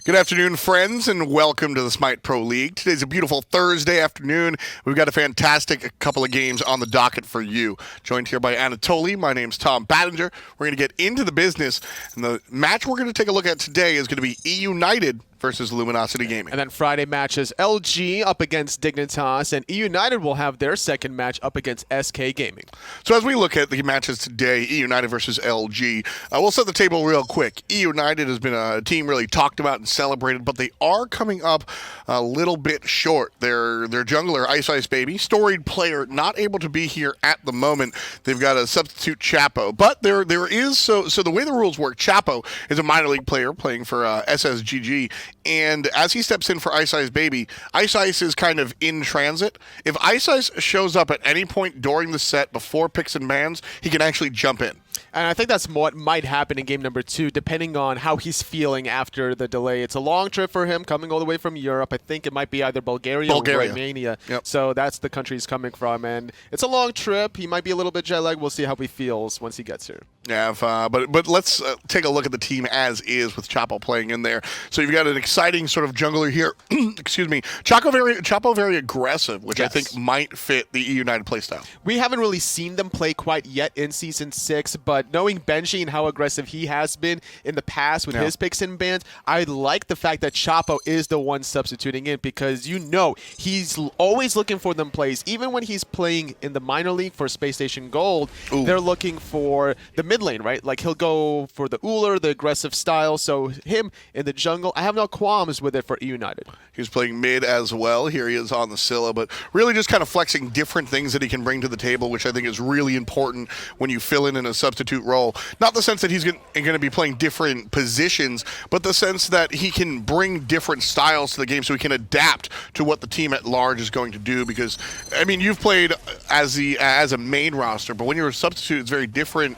Good afternoon, friends, and welcome to the Smite Pro League. Today's a beautiful Thursday afternoon. We've got a fantastic couple of games on the docket for you. Joined here by Anatoly. My name's Tom Battinger. We're going to get into the business, and the match we're going to take a look at today is going to be eUnited versus Luminosity Gaming. And then Friday matches LG up against Dignitas, and eUnited will have their second match up against SK Gaming. So as we look at the matches today, eUnited versus LG, we'll set the table real quick. eUnited has been a team really talked about and celebrated, but they are coming up a little bit short. Their jungler, Ice Baby, storied player, not able to be here at the moment. They've got a substitute Chapo, but there is, so the way the rules work, Chapo is a minor league player playing for SSGG, and as he steps in for Ice Baby, Ice is kind of in transit. If Ice shows up at any point during the set before picks and bans, he can actually jump in. And I think that's what might happen in game number 2, depending on how he's feeling after the delay. It's a long trip for him, coming all the way from Europe. I think it might be either Bulgaria. or Romania. Yep. So that's the country he's coming from. And it's a long trip. He might be a little bit jet lagged. We'll see how he feels once he gets here. Yeah, but let's take a look at the team as is with Chapo playing in there. So you've got an exciting sort of jungler here. Excuse me. Chapo very aggressive, which Yes. I think might fit the eUnited playstyle. We haven't really seen them play quite yet in Season 6, but knowing Benji and how aggressive he has been in the past with his picks and bans, I like the fact that Chapo is the one substituting in, because he's always looking for them plays. Even when he's playing in the minor league for Space Station Gold, they're looking for the mid lane, right? Like he'll go for the Uller, the aggressive style. So him in the jungle, I have no qualms with it for eUnited. He's playing mid as well. Here he is on the Scylla, but really just kind of flexing different things that he can bring to the table, which I think is really important when you fill in a substitute role. Not the sense that he's going to be playing different positions, but the sense that he can bring different styles to the game so he can adapt to what the team at large is going to do. Because, I mean, you've played as a main roster, but when you're a substitute, it's very different.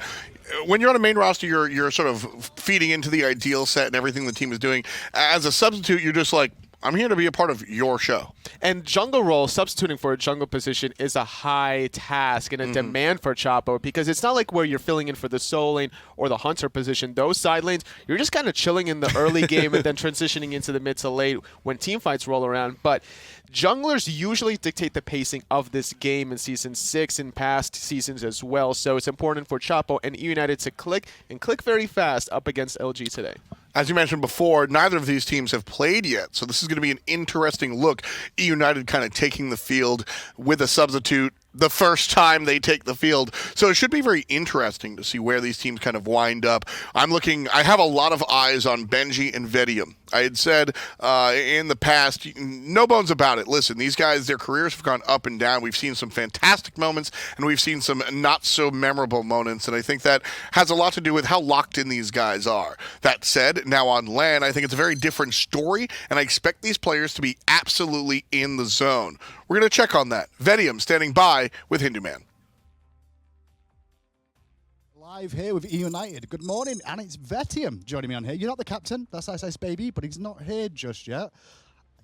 When you're on a main roster, you're sort of feeding into the ideal set and everything the team is doing. As a substitute, you're just like, I'm here to be a part of your show. And jungle role, substituting for a jungle position is a high task and a demand for Chapo, because it's not like where you're filling in for the soul lane or the hunter position. Those side lanes, you're just kind of chilling in the early game and then transitioning into the mid to late when team fights roll around. But junglers usually dictate the pacing of this game in Season 6 and past seasons as well. So it's important for Chapo and eUnited to click very fast up against LG today. As you mentioned before, neither of these teams have played yet, so this is going to be an interesting look. eUnited kind of taking the field with a substitute the first time they take the field. So it should be very interesting to see where these teams kind of wind up. I have a lot of eyes on Benji and Vetium. I had said in the past, no bones about it. Listen, these guys, their careers have gone up and down. We've seen some fantastic moments, and we've seen some not so memorable moments, and I think that has a lot to do with how locked in these guys are. That said, now on LAN, I think it's a very different story, and I expect these players to be absolutely in the zone. We're going to check on that. Vetium standing by with Hindu Man. Live here with eUnited. Good morning, and it's Vetium joining me on here. You're not the captain, that's Ice Baby, but he's not here just yet.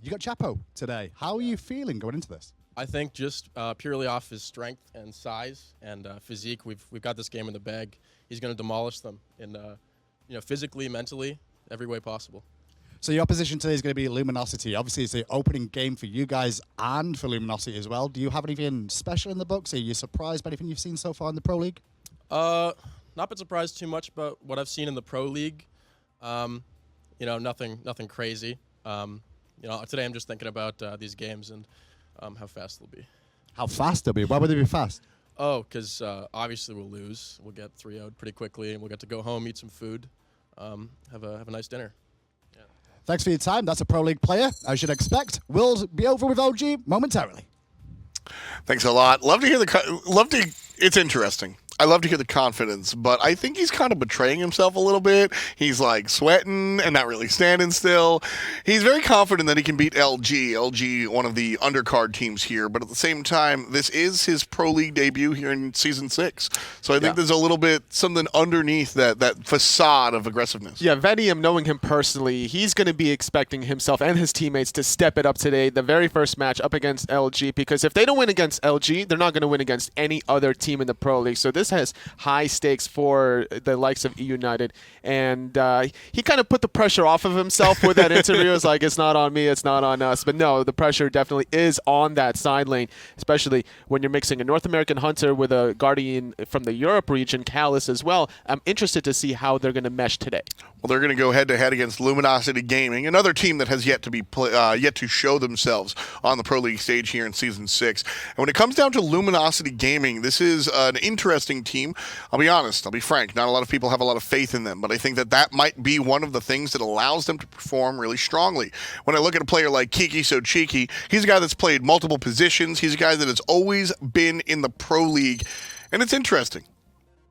You got Chapo today. How are you feeling going into this? I think just purely off his strength and size and physique, we've got this game in the bag. He's going to demolish them, in physically, mentally, every way possible. So your opposition today is going to be Luminosity. Obviously, it's the opening game for you guys and for Luminosity as well. Do you have anything special in the books? Are you surprised by anything you've seen so far in the Pro League? Not been surprised too much about what I've seen in the Pro League. Nothing crazy. Today I'm just thinking about these games and how fast they'll be. How fast they'll be? Why would they be fast? Oh, because obviously we'll lose. We'll get 3-0'd pretty quickly, and we'll get to go home, eat some food, have a nice dinner. Yeah. Thanks for your time. That's a Pro League player, as you'd expect. We'll be over with OG momentarily. Thanks a lot. It's interesting. I love to hear the confidence, but I think he's kind of betraying himself a little bit. He's like sweating and not really standing still. He's very confident that he can beat LG. LG, one of the undercard teams here, but at the same time, this is his Pro League debut here in Season 6. So I think there's a little bit something underneath that facade of aggressiveness. Yeah, Vetium, knowing him personally, he's going to be expecting himself and his teammates to step it up today, the very first match up against LG, because if they don't win against LG, they're not going to win against any other team in the Pro League. So this just has high stakes for the likes of eUnited. And he kind of put the pressure off of himself with that interview. It's like, it's not on me, it's not on us. But no, the pressure definitely is on that side lane, especially when you're mixing a North American Hunter with a Guardian from the Europe region, Callus as well. I'm interested to see how they're going to mesh today. Well, they're going to go head-to-head against Luminosity Gaming, another team that has yet to show themselves on the Pro League stage here in Season 6. And when it comes down to Luminosity Gaming, this is an interesting team. I'll be honest, I'll be frank, not a lot of people have a lot of faith in them, but I think that might be one of the things that allows them to perform really strongly. When I look at a player like KikiSoCheeky, he's a guy that's played multiple positions. He's a guy that has always been in the Pro League, and it's interesting.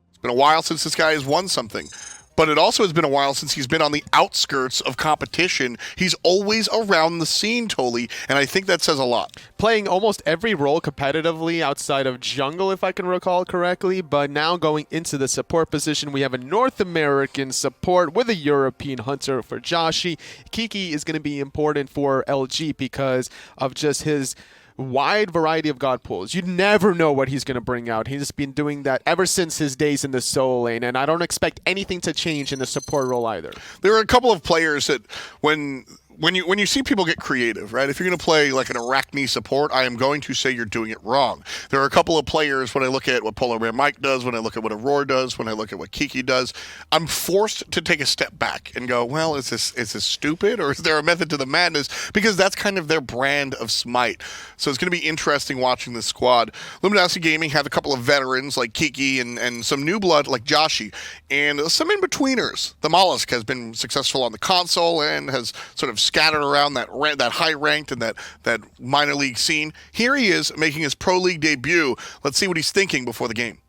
It's been a while since this guy has won something. But it also has been a while since he's been on the outskirts of competition. He's always around the scene, Toli, and I think that says a lot. Playing almost every role competitively outside of jungle, if I can recall correctly, but now going into the support position, we have a North American support with a European hunter for Joshy. Kiki is going to be important for LG because of just his wide variety of god pools. You never know what he's going to bring out. He's been doing that ever since his days in the solo lane, and I don't expect anything to change in the support role either. There are a couple of players that when you see people get creative, right? If you're going to play like an Arachne support, I am going to say you're doing it wrong. There are a couple of players, when I look at what Polar Bear Mike does, when I look at what Aurora does, when I look at what Kiki does, I'm forced to take a step back and go, well, is this stupid, or is there a method to the madness? Because that's kind of their brand of Smite. So it's going to be interesting watching this squad. Luminosity Gaming have a couple of veterans like Kiki and some new blood like Joshy, and some in-betweeners. The Molluskk has been successful on the console and has sort of scattered around that high ranked and that minor league scene. Here he is making his Pro League debut. Let's see what he's thinking before the game.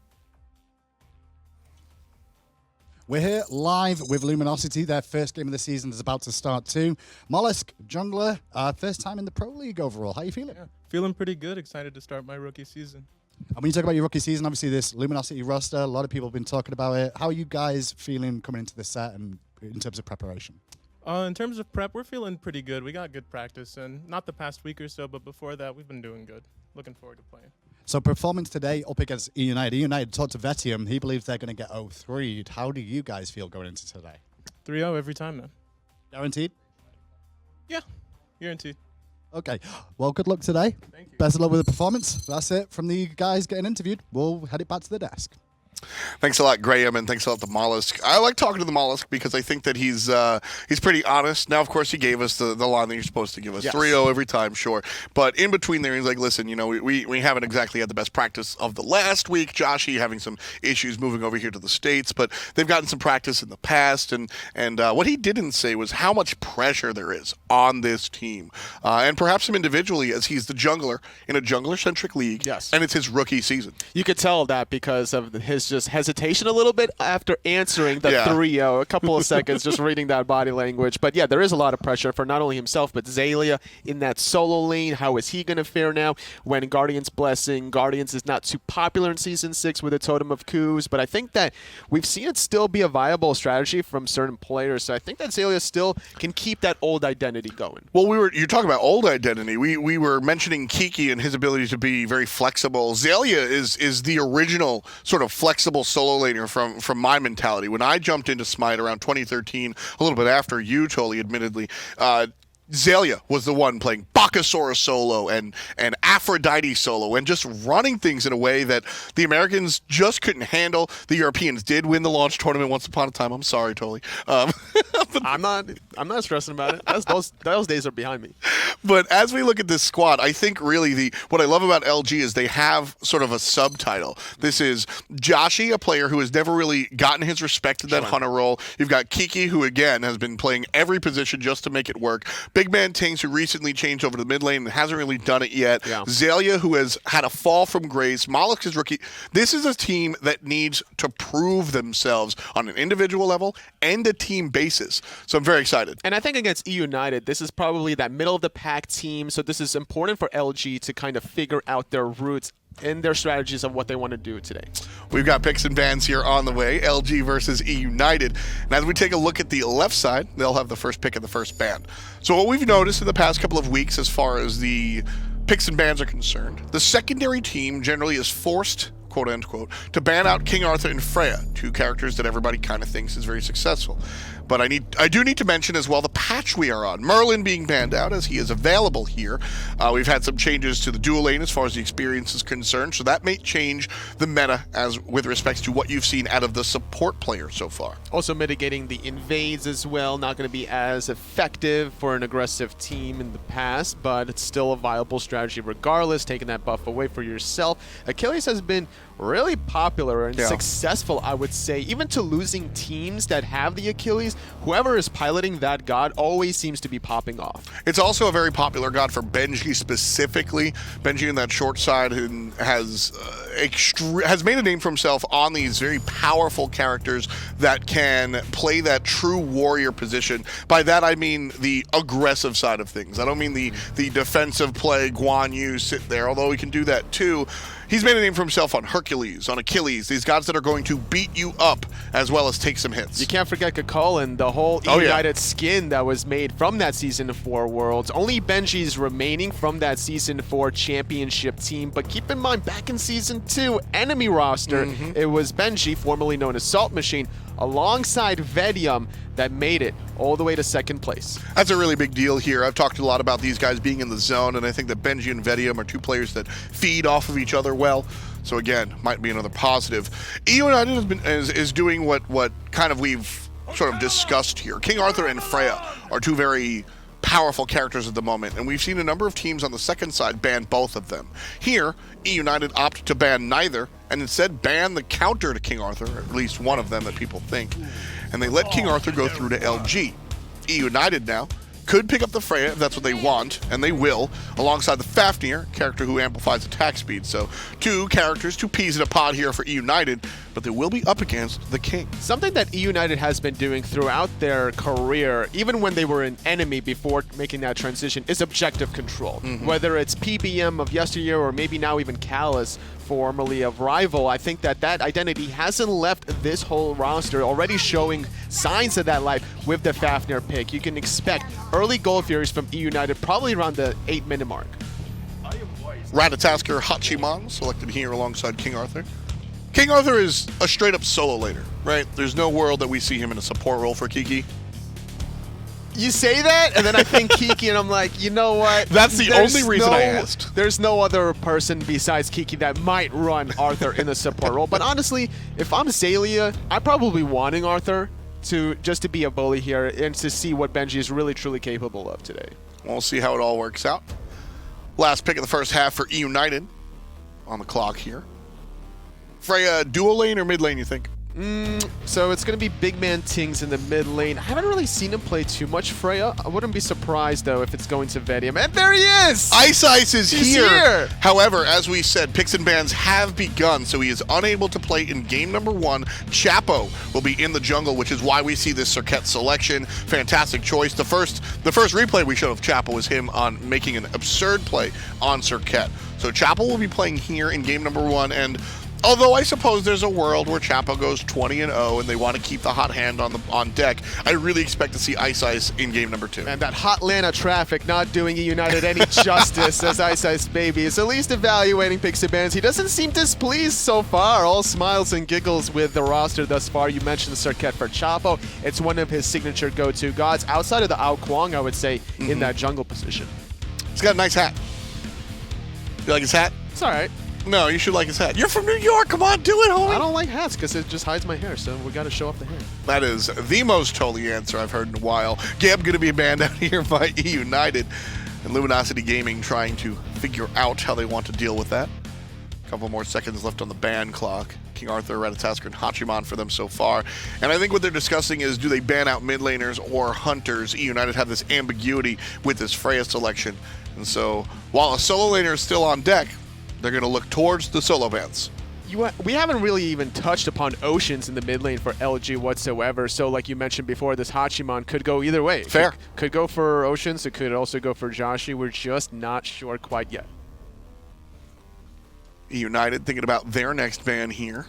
We're here live with Luminosity. Their first game of the season is about to start too. Molluskk, jungler, first time in the Pro League overall. How are you feeling? Yeah, feeling pretty good. Excited to start my rookie season. And when you talk about your rookie season, obviously this Luminosity roster, a lot of people have been talking about it. How are you guys feeling coming into this set and in terms of preparation? In terms of prep, we're feeling pretty good. We got good practice, and not the past week or so, but before that, we've been doing good. Looking forward to playing. So performance today up against eUnited. eUnited talked to Vetium. He believes they're going to get 0-3'd. How do you guys feel going into today? 3-0 every time, man. Guaranteed? Yeah, guaranteed. Okay. Well, good luck today. Thank you. Best of luck with the performance. That's it from the guys getting interviewed. We'll head it back to the desk. Thanks a lot, Graham, and thanks a lot to Molluskk. I like talking to the Molluskk because I think that he's pretty honest. Now, of course, he gave us the line that you're supposed to give us. Yes. 3-0 every time, sure. But in between there, he's like, listen, we haven't exactly had the best practice of the last week. Joshy having some issues moving over here to the States, but they've gotten some practice in the past. And what he didn't say was how much pressure there is on this team. And perhaps him individually, as he's the jungler in a jungler-centric league. Yes. And it's his rookie season. You could tell that because of his just hesitation a little bit after answering the 3-0. A couple of seconds just reading that body language. But yeah, there is a lot of pressure for not only himself, but Xaliea in that solo lane. How is he going to fare now when Guardian's Blessing? Guardians is not too popular in Season 6 with a Totem of Coups, but I think that we've seen it still be a viable strategy from certain players. So I think that Xaliea still can keep that old identity going. Well, you're talking about old identity. We were mentioning Kiki and his ability to be very flexible. Xaliea is the original sort of flexible solo laner from my mentality. When I jumped into Smite around 2013, a little bit after you, Toli, admittedly, Xaliea was the one playing Bakasaurus solo and Aphrodite solo and just running things in a way that the Americans just couldn't handle. The Europeans did win the launch tournament once upon a time. I'm sorry, Toli. I'm not stressing about it. Those days are behind me. But as we look at this squad, I think really what I love about LG is they have sort of a subtitle. This is Joshy, a player who has never really gotten his respect in that hunter role. You've got Kiki, who again has been playing every position just to make it work. BigManTingz, who recently changed over to the mid lane and hasn't really done it yet. Yeah. Xaliea, who has had a fall from grace. Molluskk is rookie. This is a team that needs to prove themselves on an individual level and a team basis. So I'm very excited. And I think against eUnited, this is probably that middle of the pack team. So this is important for LG to kind of figure out their roots and their strategies of what they want to do today. We've got picks and bans here on the way, LG versus eUnited. And as we take a look at the left side, they'll have the first pick and the first ban. So what we've noticed in the past couple of weeks as far as the picks and bans are concerned, the secondary team generally is forced, quote unquote, to ban out King Arthur and Freya, two characters that everybody kind of thinks is very successful. But I do need to mention as well the patch we are on. Merlin being banned out as he is available here. We've had some changes to the dual lane as far as the experience is concerned, so that may change the meta as with respects to what you've seen out of the support player so far. Also mitigating the invades as well, not going to be as effective for an aggressive team in the past, but it's still a viable strategy regardless, taking that buff away for yourself. Achilles has been really popular and successful, I would say, even to losing teams that have the Achilles. Whoever is piloting that god always seems to be popping off. It's also a very popular god for Benji specifically. Benji in that short side has made a name for himself on these very powerful characters that can play that true warrior position. By that I mean the aggressive side of things. I don't mean the defensive play, Guan Yu, sit there, although he can do that too. He's made a name for himself on Hercules, on Achilles, these gods that are going to beat you up as well as take some hits. You can't forget Kakulin, the whole eUnited skin that was made from that Season 4 Worlds. Only Benji's remaining from that Season 4 championship team, but keep in mind, back in Season 2, enemy roster, it was Benji, formerly known as Salt Machine, alongside Vetium that made it all the way to second place. That's a really big deal here. I've talked a lot about these guys being in the zone, and I think that Benji and Vetium are two players that feed off of each other well. So again, might be another positive. eUnited is doing what kind of we've sort of discussed here. King Arthur and Freya are two very powerful characters at the moment, and we've seen a number of teams on the second side ban both of them. Here, eUnited opt to ban neither, and instead ban the counter to King Arthur, or at least one of them that people think, and they let King Arthur go through to LG. eUnited now could pick up the Freya if that's what they want, and they will, alongside the Fafnir, character who amplifies attack speed. So two characters, two peas in a pod here for eUnited, but they will be up against the King. Something that eUnited has been doing throughout their career, even when they were an enemy before making that transition, is objective control. Whether it's PBM of yesteryear or maybe now even Callus, formerly of Rival, I think that identity hasn't left this whole roster, already showing signs of that life with the Fafnir pick. You can expect early gold furies from eUnited probably around the 8-minute mark. Ratatasker Hachiman selected here alongside King Arthur. King Arthur is a straight-up solo laner, right? There's no world that we see him in a support role for Kiki. You say that, and then I think Kiki, and I'm like, you know what? That's the only reason I asked. There's no other person besides Kiki that might run Arthur in the support role. But honestly, if I'm Xaliea, I'm probably wanting Arthur just to be a bully here and to see what Benji is really truly capable of today. We'll see how it all works out. Last pick of the first half for eUnited on the clock here. Freya, dual lane or mid lane, you think? So it's going to be BigManTingz in the mid lane. I haven't really seen him play too much Freya. I wouldn't be surprised, though, if it's going to Vetium. And there he is! Ice is He's here. here! However, as we said, picks and bans have begun, so he is unable to play in game number 1. Chapo will be in the jungle, which is why we see this Serket selection. Fantastic choice. The first replay we showed of Chapo was him on making an absurd play on Serket. So Chapo will be playing here in game number 1, and although I suppose there's a world where Chapo goes 20-0 and they want to keep the hot hand on deck, I really expect to see Ice in game number 2. Man, that hot Atlanta traffic not doing eUnited any justice as Ice Baby is at least evaluating picks and bans. He doesn't seem displeased so far. All smiles and giggles with the roster thus far. You mentioned the Serket for Chapo. It's one of his signature go-to gods outside of the Ao Kuang, I would say, in that jungle position. He's got a nice hat. You like his hat? It's all right. No, you should like his hat. You're from New York. Come on, do it, homie. I don't like hats because it just hides my hair, so we got to show off the hair. That is the most totally answer I've heard in a while. Gab going to be banned out here by eUnited, and Luminosity Gaming trying to figure out how they want to deal with that. A couple more seconds left on the ban clock. King Arthur, Ratatasker, and Hachiman for them so far. And I think what they're discussing is, do they ban out mid laners or hunters? eUnited have this ambiguity with this Freya selection. And so, while a solo laner is still on deck, they're going to look towards the solo bans. We haven't really even touched upon Oceans in the mid lane for LG whatsoever. So like you mentioned before, this Hachiman could go either way. Fair. Could go for Oceans. It could also go for Joshy. We're just not sure quite yet. eUnited thinking about their next ban here.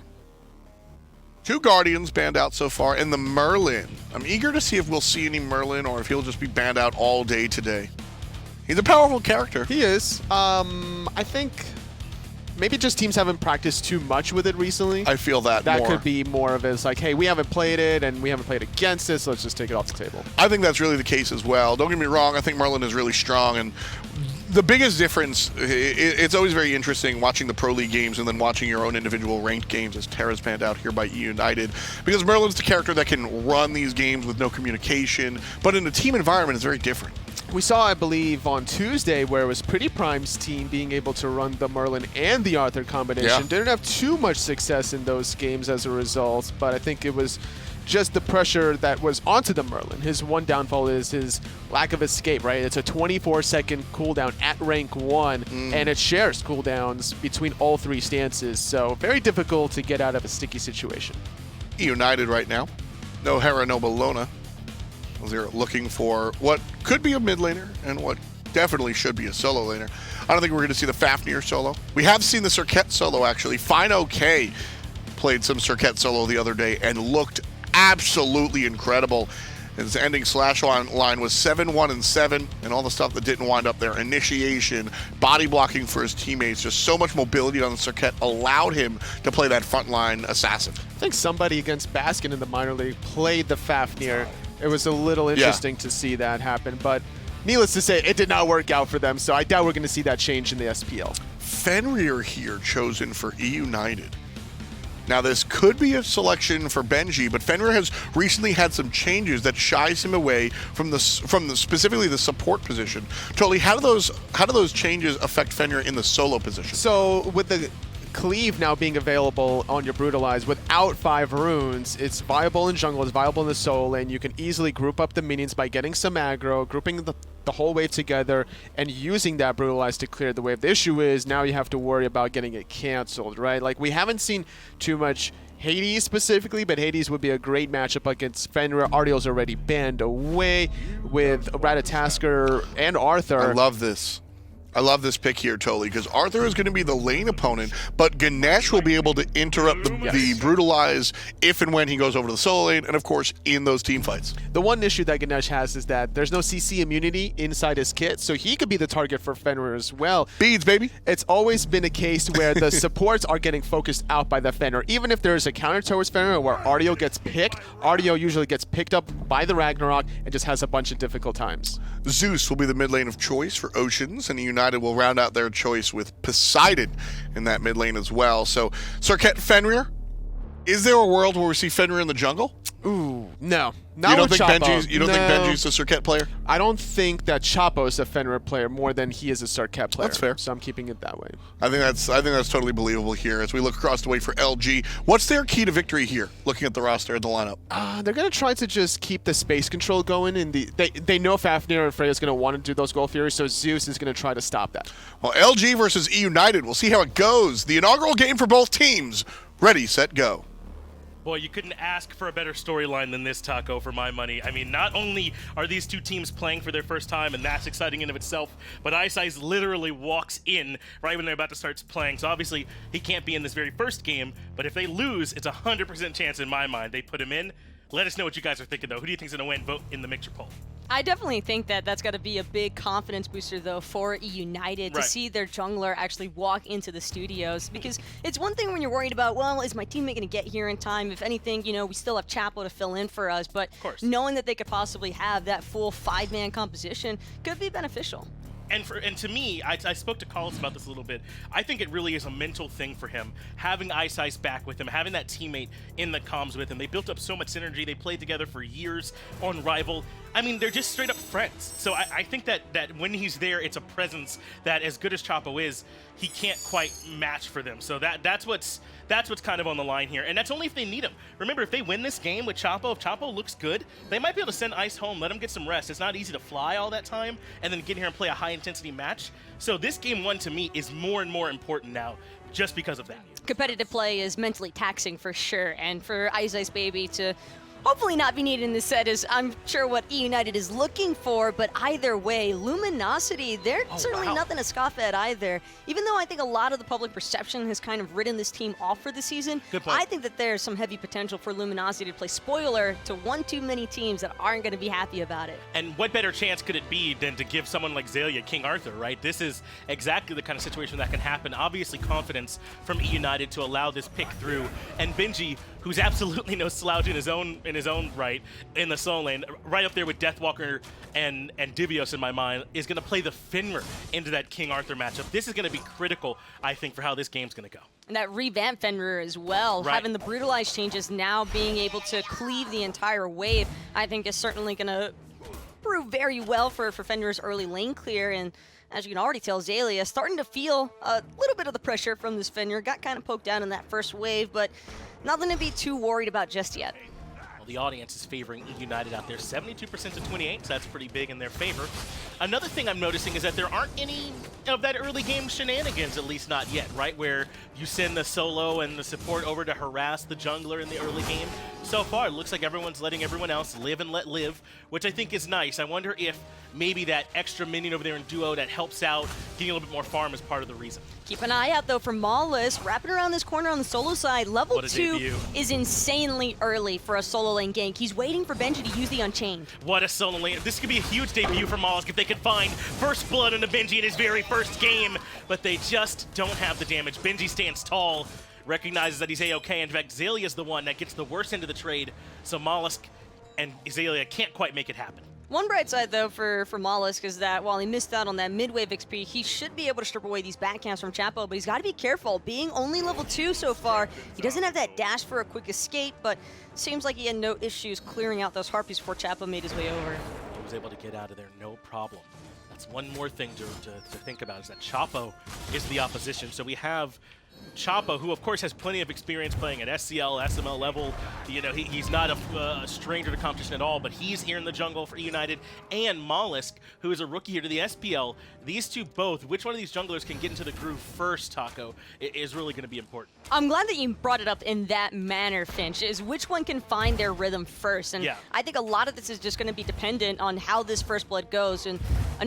2 Guardians banned out so far, and the Merlin. I'm eager to see if we'll see any Merlin or if he'll just be banned out all day today. He's a powerful character. He is. I think maybe just teams haven't practiced too much with it recently. I feel that That more. could be more of it. It's like, hey, we haven't played it, and we haven't played against it, so let's just take it off the table. I think that's really the case as well. Don't get me wrong, I think Merlin is really strong, and the biggest difference, it's always very interesting watching the Pro League games and then watching your own individual ranked games as Terra's panned out here by eUnited, because Merlin's the character that can run these games with no communication, but in a team environment it's very different. We saw, I believe, on Tuesday where it was Pretty Prime's team being able to run the Merlin and the Arthur combination. Yeah. Didn't have too much success in those games as a result, but I think it was just the pressure that was onto the Merlin. His one downfall is his lack of escape, right? It's a 24-second cooldown at rank 1, and it shares cooldowns between all 3 stances, so very difficult to get out of a sticky situation. eUnited right now. No Hera, no Bologna. They're looking for what could be a mid laner and what definitely should be a solo laner. I don't think we're going to see the Fafnir solo. We have seen the Serket solo, actually. Fine OK played some Serket solo the other day and looked absolutely incredible. His ending slash line was 7-1-7, and all the stuff that didn't wind up there. Initiation, body blocking for his teammates, just so much mobility on the Serket allowed him to play that frontline assassin. I think somebody against Baskin in the minor league played the Fafnir. It was a little interesting to see that happen, but needless to say, it did not work out for them, so I doubt we're going to see that change in the SPL. Fenrir here chosen for eUnited. Now this could be a selection for Benji, but Fenrir has recently had some changes that shies him away from the specifically the support position. Totally, how do those changes affect Fenrir in the solo position? So with the Cleave now being available on your Brutalize without 5 runes, it's viable in jungle, it's viable in the solo lane. You can easily group up the minions by getting some aggro, grouping the whole wave together, and using that Brutalize to clear the wave. The issue is now you have to worry about getting it canceled, right? Like, we haven't seen too much Hades specifically, but Hades would be a great matchup against Fenrir. Ardio's already banned away with Ratatasker and Arthur. I love this. I love this pick here, totally, because Arthur is going to be the lane opponent, but Ganesh will be able to interrupt the Brutalize if and when he goes over to the solo lane, and of course, in those team fights. The one issue that Ganesh has is that there's no CC immunity inside his kit, so he could be the target for Fenrir as well. Beads, baby. It's always been a case where the supports are getting focused out by the Fenrir. Even if there's a counter towards Fenrir where Ardio gets picked, Ardio usually gets picked up by the Ragnarok and just has a bunch of difficult times. Zeus will be the mid lane of choice for Oceans, and United will round out their choice with Poseidon in that mid lane as well. So, Serket Fenrir, is there a world where we see Fenrir in the jungle? Ooh, no. Not You don't with think Chapo. think Benji's a Serket player? I don't think that Chapo is a Fenrir player more than he is a Serket player. That's fair. So I'm keeping it that way. I think that's totally believable here as we look across the way for LG. What's their key to victory here, looking at the roster and the lineup? They're going to try to just keep the space control going. They know Fafnir and Freya's going to want to do those Gold Furies, so Zeus is going to try to stop that. Well, LG versus eUnited. We'll see how it goes. The inaugural game for both teams. Ready, set, go. Boy, you couldn't ask for a better storyline than this, Taco, for my money. I mean, not only are these two teams playing for their first time, and that's exciting in of itself, but Ice literally walks in right when they're about to start playing. So obviously, he can't be in this very first game, but if they lose, it's a 100% chance in my mind they put him in. Let us know what you guys are thinking, though. Who do you think's going to win? Vote in the mixer poll. I definitely think that that's got to be a big confidence booster, though, for eUnited to see their jungler actually walk into the studios. Because it's one thing when you're worried about, well, is my teammate going to get here in time? If anything, you know, we still have Chapo to fill in for us. But knowing that they could possibly have that full 5-man composition could be beneficial. And to me, I spoke to Collis about this a little bit. I think it really is a mental thing for him. Having Ice back with him, having that teammate in the comms with him. They built up so much synergy. They played together for years on Rival. I mean, they're just straight up friends. So I think that when he's there, it's a presence that, as good as Chapo is, he can't quite match for them. So that's what's kind of on the line here. And that's only if they need him. Remember, if they win this game with Chapo, if Chapo looks good, they might be able to send Ice home, let him get some rest. It's not easy to fly all that time and then get here and play a high-intensity match. So this game 1, to me, is more and more important now just because of that. Competitive play is mentally taxing for sure. And for Ice Baby to hopefully not be needed in this set is I'm sure what eUnited is looking for, but either way, Luminosity, they're certainly nothing to scoff at either. Even though I think a lot of the public perception has kind of written this team off for the season, Good point. I think that there's some heavy potential for Luminosity to play spoiler to one too many teams that aren't going to be happy about it. And what better chance could it be than to give someone like Xaliea King Arthur, right? This is exactly the kind of situation that can happen. Obviously, confidence from eUnited to allow this pick through. And Benji, who's absolutely no slouch in his own right, in the solo lane, right up there with Deathwalker and Divios in my mind, is going to play the Fenrir into that King Arthur matchup. This is going to be critical, I think, for how this game's going to go. And that revamped Fenrir as well, Right. having the brutalized changes now being able to cleave the entire wave, I think is certainly going to prove very well for Fenrir's early lane clear. And as you can already tell, Xaliea starting to feel a little bit of the pressure from this Fenrir. Got kind of poked down in that first wave, but nothing to be too worried about just yet. Well, the audience is favoring eUnited out there, 72% to 28, so that's pretty big in their favor. Another thing I'm noticing is that there aren't any of that early game shenanigans, at least not yet, right? Where you send the solo and the support over to harass the jungler in the early game. So far, it looks like everyone's letting everyone else live and let live, which I think is nice. I wonder if maybe that extra minion over there in duo that helps out getting a little bit more farm is part of the reason. Keep an eye out, though, for Molluskk. Wrapping around this corner on the solo side. Level What a 2 debut. is insanely early for a solo lane gank. He's waiting for Benji to use the Unchained. What a solo lane. This could be a huge debut for Molluskk if they could find first blood into Benji in his very first game, but they just don't have the damage. Benji stands tall, recognizes that he's A-okay. In fact, Xalia's the one that gets the worst end of the trade, so Molluskk and Xaliea can't quite make it happen. One bright side, though, for Molluskk is that while he missed out on that mid-wave XP, he should be able to strip away these backhands from Chapo, but he's got to be careful. Being only level 2 so far, he doesn't have that dash for a quick escape, but seems like he had no issues clearing out those Harpies before Chapo made his way over. He was able to get out of there, no problem. That's one more thing to think about, is that Chapo is the opposition. So we have Chapo, who of course has plenty of experience playing at SCL, SML level. You know, he's not a stranger to competition at all, but he's here in the jungle for eUnited. And Molluskk, who is a rookie here to the SPL. These two both, which one of these junglers can get into the groove first, Taco, is really going to be important. I'm glad that you brought it up in that manner, Finch, is which one can find their rhythm first. And Yeah. I think a lot of this is just going to be dependent on how this first blood goes. And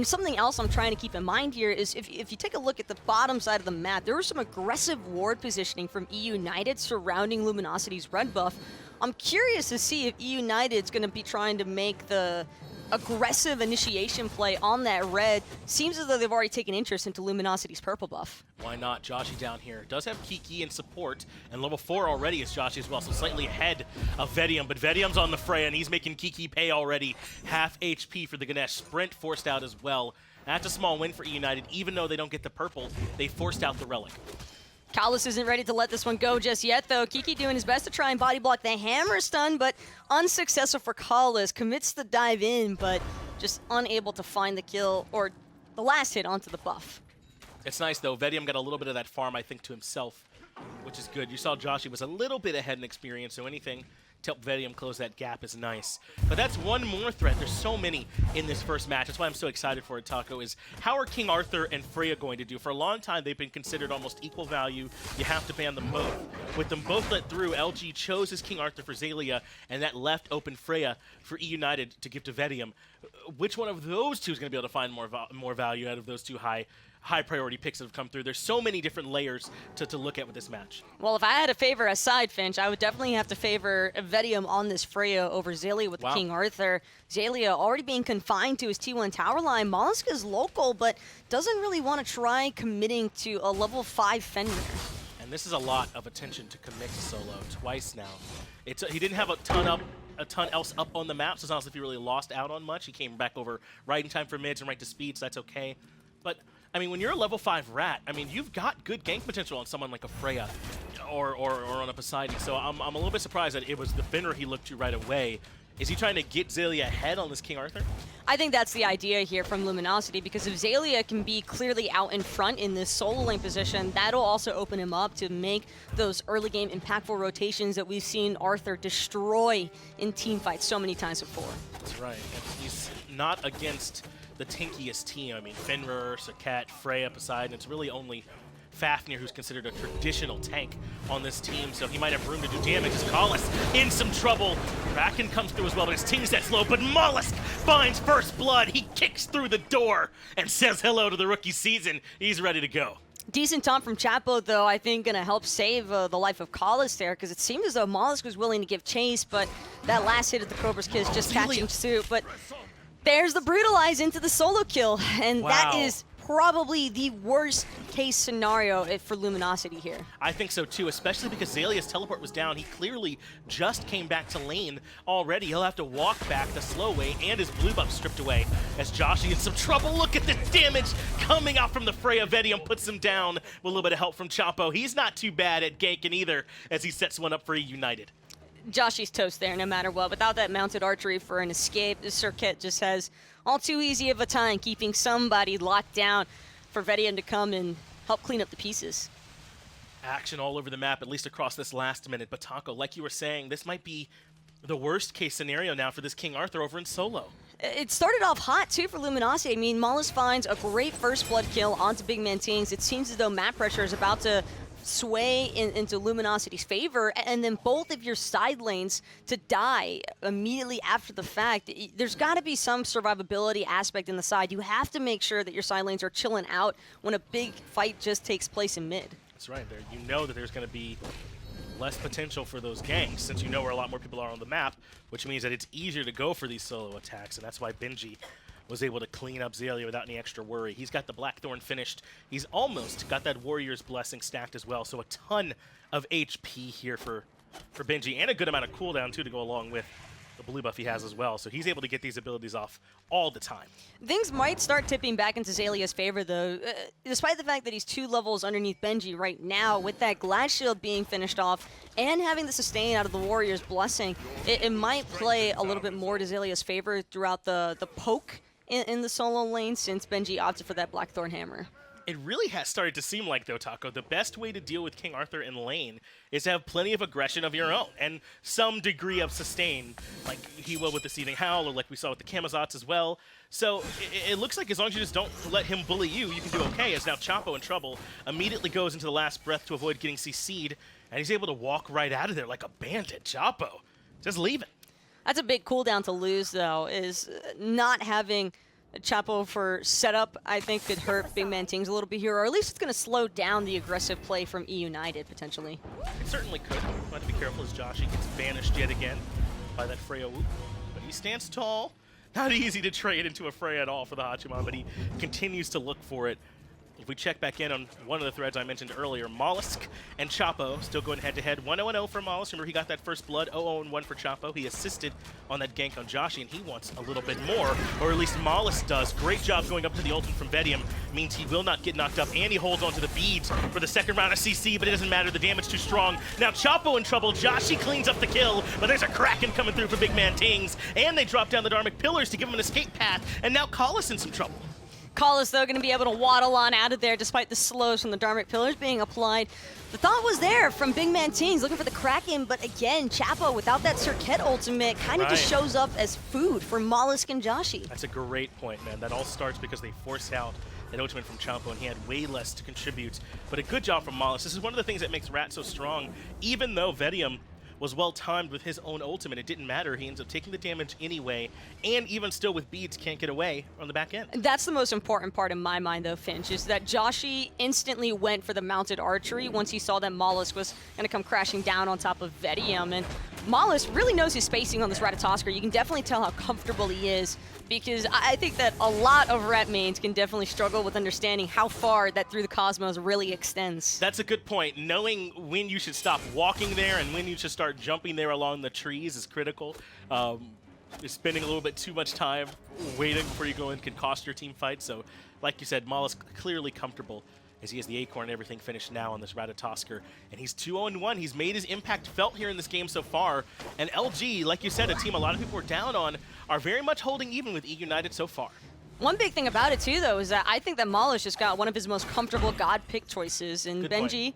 something else I'm trying to keep in mind here is if you take a look at the bottom side of the map, there was some aggressive ward positioning from eUnited surrounding Luminosity's red buff. I'm curious to see if eUnited's going to be trying to make the aggressive initiation play on that red. Seems as though they've already taken interest into Luminosity's purple buff. Why not? Joshy down here does have Kiki in support, and level 4 already is Joshy as well, so slightly ahead of Vetium, but Vetium's on the fray, and he's making Kiki pay already. Half HP for the Ganesh. Sprint forced out as well. That's a small win for eUnited. Even though they don't get the purple, they forced out the relic. Kalis isn't ready to let this one go just yet, though. Kiki doing his best to try and body block the hammer stun, but unsuccessful for Kalis. Commits the dive in, but just unable to find the kill or the last hit onto the buff. It's nice, though. Vetium got a little bit of that farm, I think, to himself, which is good. You saw Joshy was a little bit ahead in experience, so anything to help Vetium close that gap is nice. But that's one more threat. There's so many in this first match. That's why I'm so excited for it, Taco, is how are King Arthur and Freya going to do? For a long time, they've been considered almost equal value. You have to ban them both. With them both let through, LG chose his King Arthur for Xaliea, and that left open Freya for eUnited to give to Vetium. Which one of those two is going to be able to find more value out of those two high priority picks that have come through? There's so many different layers to look at with this match. Well, if I had to favor a side, Finch, I would definitely have to favor Vetium on this Freya over Xaliea with the King Arthur. Xaliea already being confined to his T1 tower line. Molluskk is local, but doesn't really want to try committing to a level 5 Fenrir. And this is a lot of attention to commit to solo twice now. He didn't have a ton else up on the map, so it's not as if he really lost out on much. He came back over right in time for mids and right to speed, so that's okay. But I mean, when you're a level 5 rat, I mean, you've got good gank potential on someone like a Freya or on a Poseidon. So I'm a little bit surprised that it was the Fenrir he looked to right away. Is he trying to get Xaliea ahead on this King Arthur? I think that's the idea here from Luminosity, because if Xaliea can be clearly out in front in this solo lane position, that'll also open him up to make those early game impactful rotations that we've seen Arthur destroy in team fights so many times before. That's right. And he's not against the tankiest team. I mean, Fenrir, Serket, Freya, Poseidon. It's really only Fafnir, who's considered a traditional tank on this team, so he might have room to do damage. As Collis in some trouble. Kraken comes through as well, but his Tingz that's low, but Molluskk finds first blood. He kicks through the door and says hello to the rookie season. He's ready to go. Decent taunt from Chapo, though, I think going to help save the life of Collis there, because it seemed as though Molluskk was willing to give chase, but that last hit of the Cobra's Kiss just catching suit. But there's the Brutalize into the solo kill, and that is probably the worst case scenario for Luminosity here. I think so too, especially because Xalia's teleport was down. He clearly just came back to lane already. He'll have to walk back the slow way, and his blue buff stripped away as Joshy in some trouble. Look at the damage coming out from the Freya. Vetium puts him down with a little bit of help from Chapo. He's not too bad at ganking either as he sets one up for eUnited. Joshy's toast there no matter what. Without that mounted archery for an escape, the Circuit just has all too easy of a time keeping somebody locked down for Vetium to come and help clean up the pieces. Action all over the map, at least across this last minute. But Taco, like you were saying, this might be the worst case scenario now for this King Arthur over in solo. It started off hot, too, for Luminosity. I mean, Molluskk finds a great first blood kill onto BigManTingz. It seems as though map pressure is about to sway into Luminosity's favor, and then both of your side lanes to die immediately after the fact. There's got to be some survivability aspect in the side. You have to make sure that your side lanes are chilling out when a big fight just takes place in mid. That's right. There, you know that there's going to be less potential for those ganks since you know where a lot more people are on the map, which means that it's easier to go for these solo attacks, and that's why Benji was able to clean up Xaliea without any extra worry. He's got the Blackthorn finished. He's almost got that Warrior's Blessing stacked as well, so a ton of HP here for Benji, and a good amount of cooldown, too, to go along with the blue buff he has as well. So he's able to get these abilities off all the time. Things might start tipping back into Xalia's favor, though. Despite the fact that he's 2 levels underneath Benji right now, with that Glass Shield being finished off and having the sustain out of the Warrior's Blessing, it might play a little bit more to Xalia's favor throughout the poke in the solo lane, since Benji opted for that Blackthorn Hammer. It really has started to seem like, though, Taco, the best way to deal with King Arthur in lane is to have plenty of aggression of your own and some degree of sustain, like he will with the Seething Howl, or like we saw with the Camazotz as well. So it looks like as long as you just don't let him bully you, you can do okay, as now Chapo in trouble immediately goes into the last breath to avoid getting CC'd, and he's able to walk right out of there like a bandit. Chapo, just leave it. That's a big cooldown to lose, though, is not having Chapo for setup. I think could hurt BigManTingz a little bit here, or at least it's going to slow down the aggressive play from eUnited, potentially. It certainly could. We'll have to be careful as Joshy gets banished yet again by that Freya whoop. But he stands tall. Not easy to trade into a Freya at all for the Hachiman, but he continues to look for it. If we check back in on one of the threads I mentioned earlier, Molluskk and Chapo still going head-to-head. 1-0-0 for Molluskk. Remember, he got that first blood. 0-0-1 for Chapo. He assisted on that gank on Joshy, and he wants a little bit more, or at least Molluskk does. Great job going up to the ultimate from Vetium. Means he will not get knocked up, and he holds onto the beads for the second round of CC, but it doesn't matter. The damage too strong. Now Chapo in trouble. Joshy cleans up the kill, but there's a Kraken coming through for BigManTingz, and they drop down the Dharmic Pillars to give him an escape path, and now Collis in some trouble. Collis, though, going to be able to waddle on out of there despite the slows from the Dharmic Pillars being applied. The thought was there from BigManTingz, looking for the Kraken, but again, Chapo, without that Circuit ultimate, kind of just shows up as food for Molluskk and Joshy. That's a great point, man. That all starts because they force out that ultimate from Chapo, and he had way less to contribute. But a good job from Molluskk. This is one of the things that makes Rat so strong. Even though Vetium was well-timed with his own ultimate, it didn't matter. He ends up taking the damage anyway, and even still with beads, can't get away on the back end. That's the most important part in my mind, though, Finch, is that Joshy instantly went for the mounted archery once he saw that Molluskk was going to come crashing down on top of Vetium, and Molluskk really knows his spacing on this Ratatosker. You can definitely tell how comfortable he is, because I think that a lot of Rat mains can definitely struggle with understanding how far that Through the Cosmos really extends. That's a good point. Knowing when you should stop walking there and when you should start jumping there along the trees is critical. Spending a little bit too much time waiting before you go in can cost your team fight. So, like you said, Molluskk clearly comfortable as he has the Acorn and everything finished now on this Ratatosker. And he's 2-0-1. He's made his impact felt here in this game so far. And LG, like you said, a team a lot of people were down on, are very much holding even with eUnited so far. One big thing about it, too, though, is that I think that Molluskk just got one of his most comfortable God pick choices. And Good Benji, point.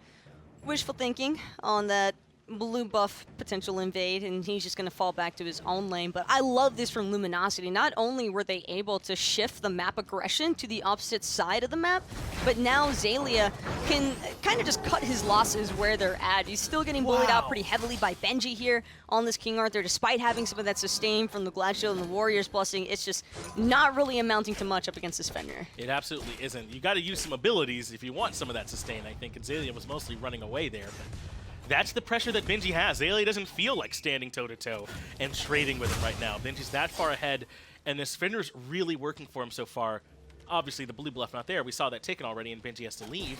wishful thinking on that blue buff potential invade, and he's just going to fall back to his own lane. But I love this from Luminosity. Not only were they able to shift the map aggression to the opposite side of the map, but now Xaliea can kind of just cut his losses where they're at. He's still getting bullied out pretty heavily by Benji here on this King Arthur, despite having some of that sustain from the Glad Shield and the Warrior's Blessing. It's just not really amounting to much up against this Fenrir. It absolutely isn't. You got to use some abilities if you want some of that sustain, I think, and Xaliea was mostly running away there. But that's the pressure that Benji has. Xaliea doesn't feel like standing toe-to-toe and trading with him right now. Benji's that far ahead, and this Fenrir's really working for him so far. Obviously, the blue bluff not there. We saw that taken already, and Benji has to leave.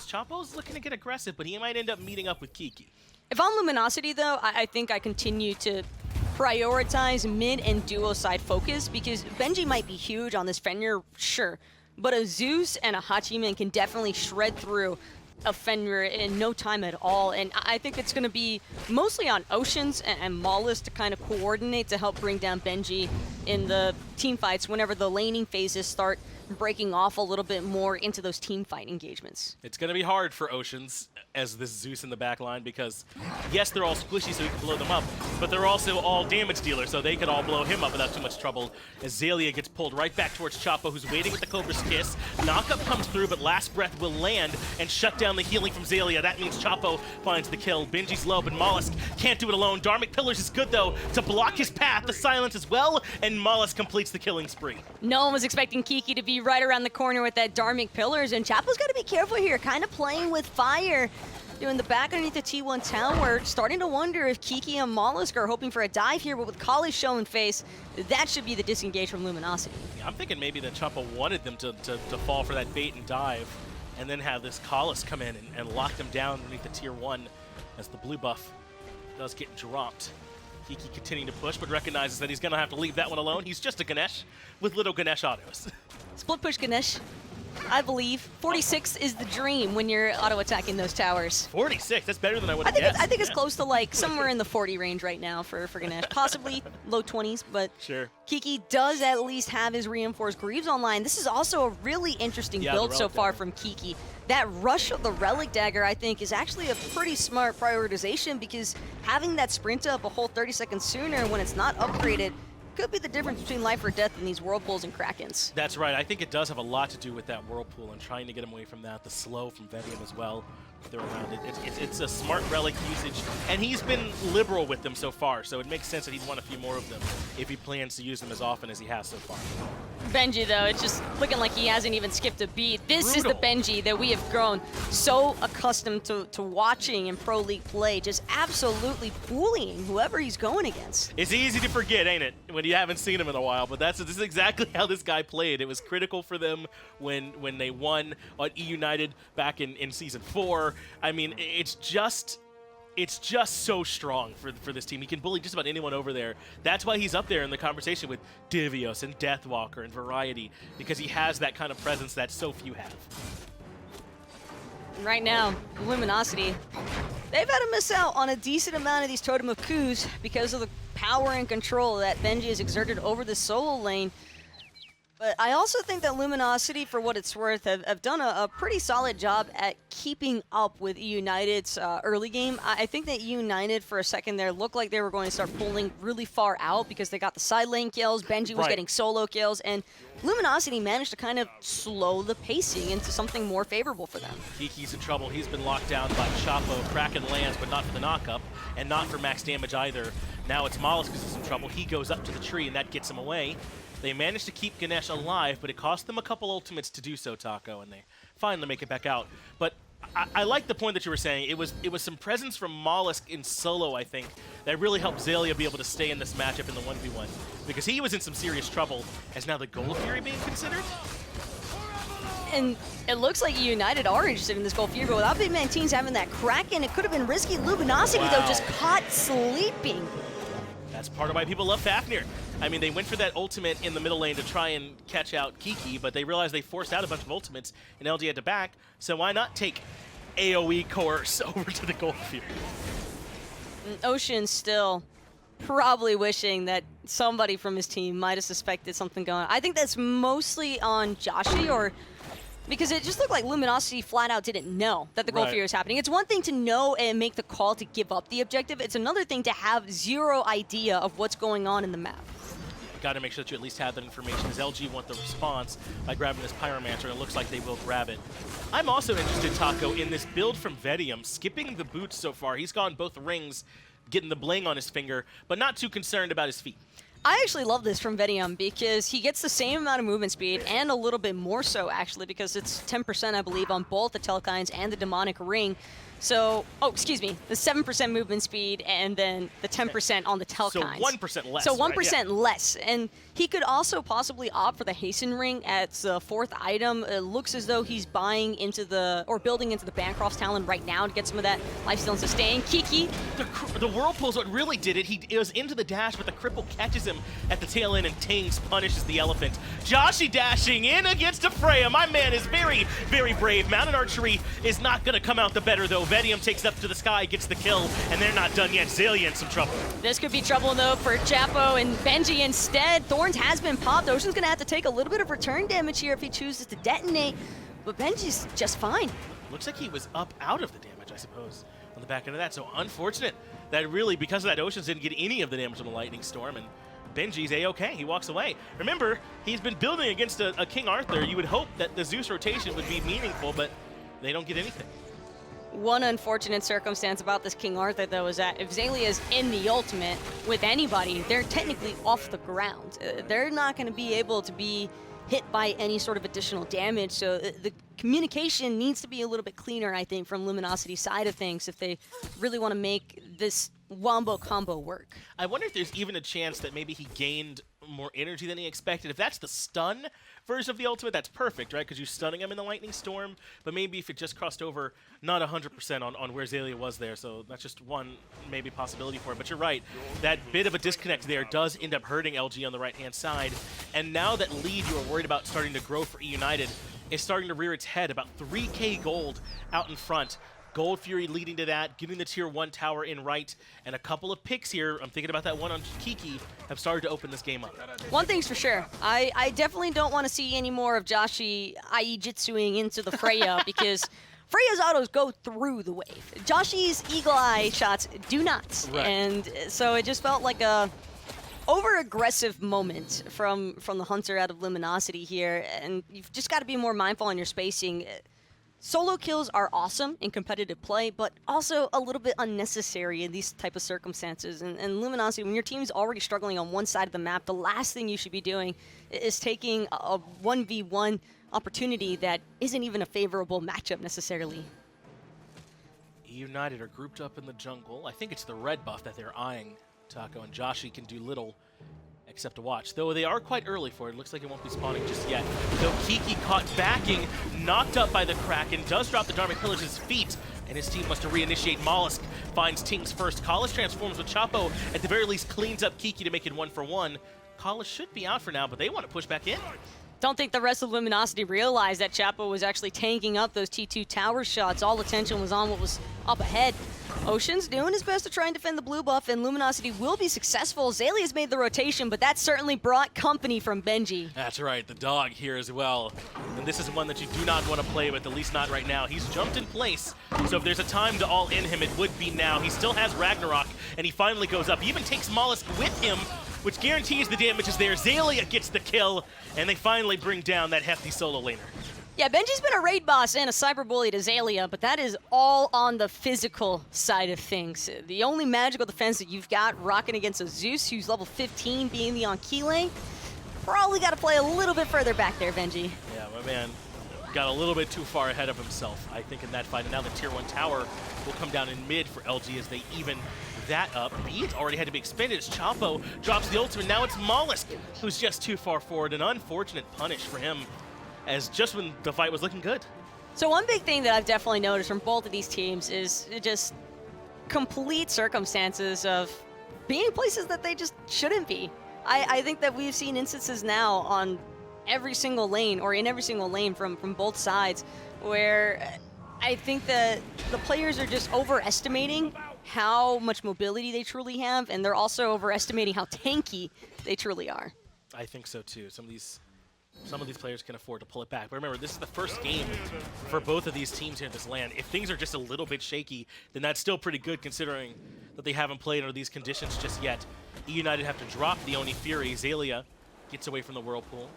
Chapo's looking to get aggressive, but he might end up meeting up with Kiki. If I'm Luminosity, though, I think I continue to prioritize mid and duo side focus, because Benji might be huge on this Fenrir, sure, but a Zeus and a Hachiman can definitely shred through a Fenrir in no time at all, and I think it's going to be mostly on Oceans and Molluskk to kind of coordinate to help bring down Benji in the team fights whenever the laning phases start breaking off a little bit more into those team fight engagements. It's going to be hard for Oceans as this Zeus in the back line because, yes, they're all squishy so he can blow them up, but they're also all damage dealers so they could all blow him up without too much trouble as Xaliea gets pulled right back towards Chapo, who's waiting with the Cobra's Kiss. Knockup comes through, but Last Breath will land and shut down the healing from Xaliea. That means Chapo finds the kill. Benji's low, but Molluskk can't do it alone. Dharmic Pillars is good, though, to block his path. The silence as well, and Molluskk completes the killing spree. No one was expecting Kiki to be right around the corner with that Dharmic Pillars, and Chapo's got to be careful here, kind of playing with fire. Doing the back underneath the T1 tower, starting to wonder if Kiki and Molluskk are hoping for a dive here, but with Kali showing face, that should be the disengage from Luminosity. Yeah, I'm thinking maybe that Chapo wanted them to fall for that bait and dive, and then have this Kalis come in and lock them down underneath the tier 1 as the blue buff does get dropped. Kiki continuing to push, but recognizes that he's going to have to leave that one alone. He's just a Ganesh with little Ganesh autos. Split push Ganesh, I believe. 46 is the dream when you're auto-attacking those towers. 46, that's better than I would have guessed. I think it's close to like somewhere in the 40 range right now for Ganesh. Possibly low 20s, but sure. Kiki does at least have his reinforced Greaves online. This is also a really interesting build so far from Kiki. That rush of the Relic Dagger, I think, is actually a pretty smart prioritization because having that sprint up a whole 30 seconds sooner when it's not upgraded could be the difference between life or death in these Whirlpools and Krakens. That's right. I think it does have a lot to do with that Whirlpool and trying to get him away from that. The slow from Vetium as well. They're around it. It's a smart relic usage, and he's been liberal with them so far, so it makes sense that he'd want a few more of them if he plans to use them as often as he has so far. Benji, though, it's just looking like he hasn't even skipped a beat. This is the Benji that we have grown so accustomed to watching in Pro League play, just absolutely bullying whoever he's going against. It's easy to forget, ain't it, when you haven't seen him in a while, but this is exactly how this guy played. It was critical for them when they won on eUnited back in Season 4. I mean, it's just so strong for this team. He can bully just about anyone over there. That's why he's up there in the conversation with Divios and Deathwalker and Variety, because he has that kind of presence that so few have. Right now, Luminosity, they've had to miss out on a decent amount of these Totem of Coups because of the power and control that Benji has exerted over the solo lane. But I also think that Luminosity, for what it's worth, have done a pretty solid job at keeping up with eUnited's early game. I think that eUnited, for a second there, looked like they were going to start pulling really far out because they got the side lane kills, Benji was getting solo kills, and Luminosity managed to kind of slow the pacing into something more favorable for them. Kiki's in trouble. He's been locked down by Chapo. Kraken lands, but not for the knockup, and not for max damage either. Now it's Molluskk who's in trouble. He goes up to the tree, and that gets him away. They managed to keep Ganesh alive, but it cost them a couple ultimates to do so, Taco, and they finally make it back out. But I like the point that you were saying. It was some presence from Molluskk in solo, I think, that really helped Xaliea be able to stay in this matchup in the 1v1. Because he was in some serious trouble, as now the Gold Fury being considered. And it looks like eUnited are interested in this Gold Fury, but without BigManTingz having that Kraken, it could have been risky. Luminosity, though, just caught sleeping. That's part of why people love Fafnir. I mean, they went for that ultimate in the middle lane to try and catch out Kiki, but they realized they forced out a bunch of ultimates, and LG had to back, so why not take AoE Coerce over to the Gold Fury? Ocean still probably wishing that somebody from his team might have suspected something going on. I think that's mostly on Joshy, or Because it just looked like Luminosity flat out didn't know that the Gold Right. Fury was happening. It's one thing to know and make the call to give up the objective. It's another thing to have zero idea of what's going on in the map. Got to make sure that you at least have that information, as LG want the response by grabbing this Pyromancer, and it looks like they will grab it. I'm also interested, Taco, in this build from Vetium, skipping the boots so far. He's gone both rings, getting the bling on his finger, but not too concerned about his feet. I actually love this from Vetium because he gets the same amount of movement speed and a little bit more so, actually, because it's 10%, I believe, on both the Telkines and the Demonic Ring. So, oh, excuse me, the 7% movement speed and then the 10% on the Telkines. So 1% less. So 1% right? Yeah. less. And he could also possibly opt for the Hasten Ring as the 4th item. It looks as though he's buying into the, or building into the Bancroft's Talon right now to get some of that lifesteal and sustain. Kiki. The Whirlpool's what really did it. It was into the dash, but the cripple catches him at the tail end, and Tingz punishes the elephant. Joshy dashing in against a Freya. My man is very, very brave. Mounted Archery is not going to come out the better, though. Vetium takes up to the sky, gets the kill, and they're not done yet. Xaliea in some trouble. This could be trouble, though, for Chapo and Benji instead. Thorns has been popped. Ocean's going to have to take a little bit of return damage here if he chooses to detonate, but Benji's just fine. Looks like he was up out of the damage, I suppose, on the back end of that. So unfortunate that really, because of that, Oceans didn't get any of the damage from the Lightning Storm, and Benji's A-okay. He walks away. Remember, he's been building against a King Arthur. You would hope that the Zeus rotation would be meaningful, but they don't get anything. One unfortunate circumstance about this King Arthur, though, is that if Xalia's in the ultimate with anybody, they're technically off the ground. They're not going to be able to be hit by any sort of additional damage, so the communication needs to be a little bit cleaner, I think, from Luminosity's side of things if they really want to make this wombo combo work. I wonder if there's even a chance that maybe he gained more energy than he expected. If that's the stun version of the ultimate, that's perfect, right? Because you're stunning him in the Lightning Storm, but maybe if it just crossed over, not 100% on where Xaliea was there, so that's just one maybe possibility for it. But you're right, that bit of a disconnect there does end up hurting LG on the right-hand side, and now that lead you were worried about starting to grow for eUnited is starting to rear its head, about 3k gold out in front. Gold Fury leading to that, getting the tier 1 tower in right, and a couple of picks here, I'm thinking about that one on Kiki, have started to open this game up. One thing's for sure, I definitely don't want to see any more of Joshy IE Jitsuing into the Freya because Freya's autos go through the wave. Joshy's Eagle Eye shots do not. Right. And so it just felt like a over-aggressive moment from the Hunter out of Luminosity here, and you've just got to be more mindful on your spacing. Solo kills are awesome in competitive play, but also a little bit unnecessary in these type of circumstances. And Luminosity, when your team's already struggling on one side of the map, the last thing you should be doing is taking a 1v1 opportunity that isn't even a favorable matchup necessarily. eUnited are grouped up in the jungle. I think it's the red buff that they're eyeing. Taco and Joshy can do little except to watch, though they are quite early for it. Looks like it won't be spawning just yet. Though Kiki caught backing, knocked up by the Kraken, does drop the Dharmic Pillars at his feet, and his team must to reinitiate. Molluskk finds Tingz first. Kalish transforms with Chapo, at the very least cleans up Kiki to make it 1-for-1. Kalish should be out for now, but they want to push back in. Don't think the rest of Luminosity realized that Chapo was actually tanking up those T2 tower shots. All attention was on what was up ahead. Ocean's doing his best to try and defend the blue buff, and Luminosity will be successful. Xalia's made the rotation, but that certainly brought company from Benji. That's right, the dog here as well. And this is one that you do not want to play with, at least not right now. He's jumped in place, so if there's a time to all in him, it would be now. He still has Ragnarok, and he finally goes up. He even takes Molluskk with him, which guarantees the damage is there. Xaliea gets the kill, and they finally bring down that hefty solo laner. Yeah, Benji's been a raid boss and a cyberbully to Xaliea, but that is all on the physical side of things. The only magical defense that you've got rocking against a Zeus who's level 15 being the on key lane, probably got to play a little bit further back there, Benji. Yeah, my man got a little bit too far ahead of himself, I think, in that fight. And now the tier 1 tower will come down in mid for LG as they even that up. Beads already had to be expended as Chapo drops the ultimate. Now it's Molluskk who's just too far forward. An unfortunate punish for him, as just when the fight was looking good. So one big thing that I've definitely noticed from both of these teams is just complete circumstances of being places that they just shouldn't be. I think that we've seen instances now on every single lane, or in every single lane from both sides, where I think that the players are just overestimating how much mobility they truly have, and they're also overestimating how tanky they truly are. I think so too. Some of these some of these players can afford to pull it back. But remember, this is the first game for both of these teams here in this land. If things are just a little bit shaky, then that's still pretty good considering that they haven't played under these conditions just yet. eUnited have to drop the Oni Fury. Xaliea gets away from the Whirlpool.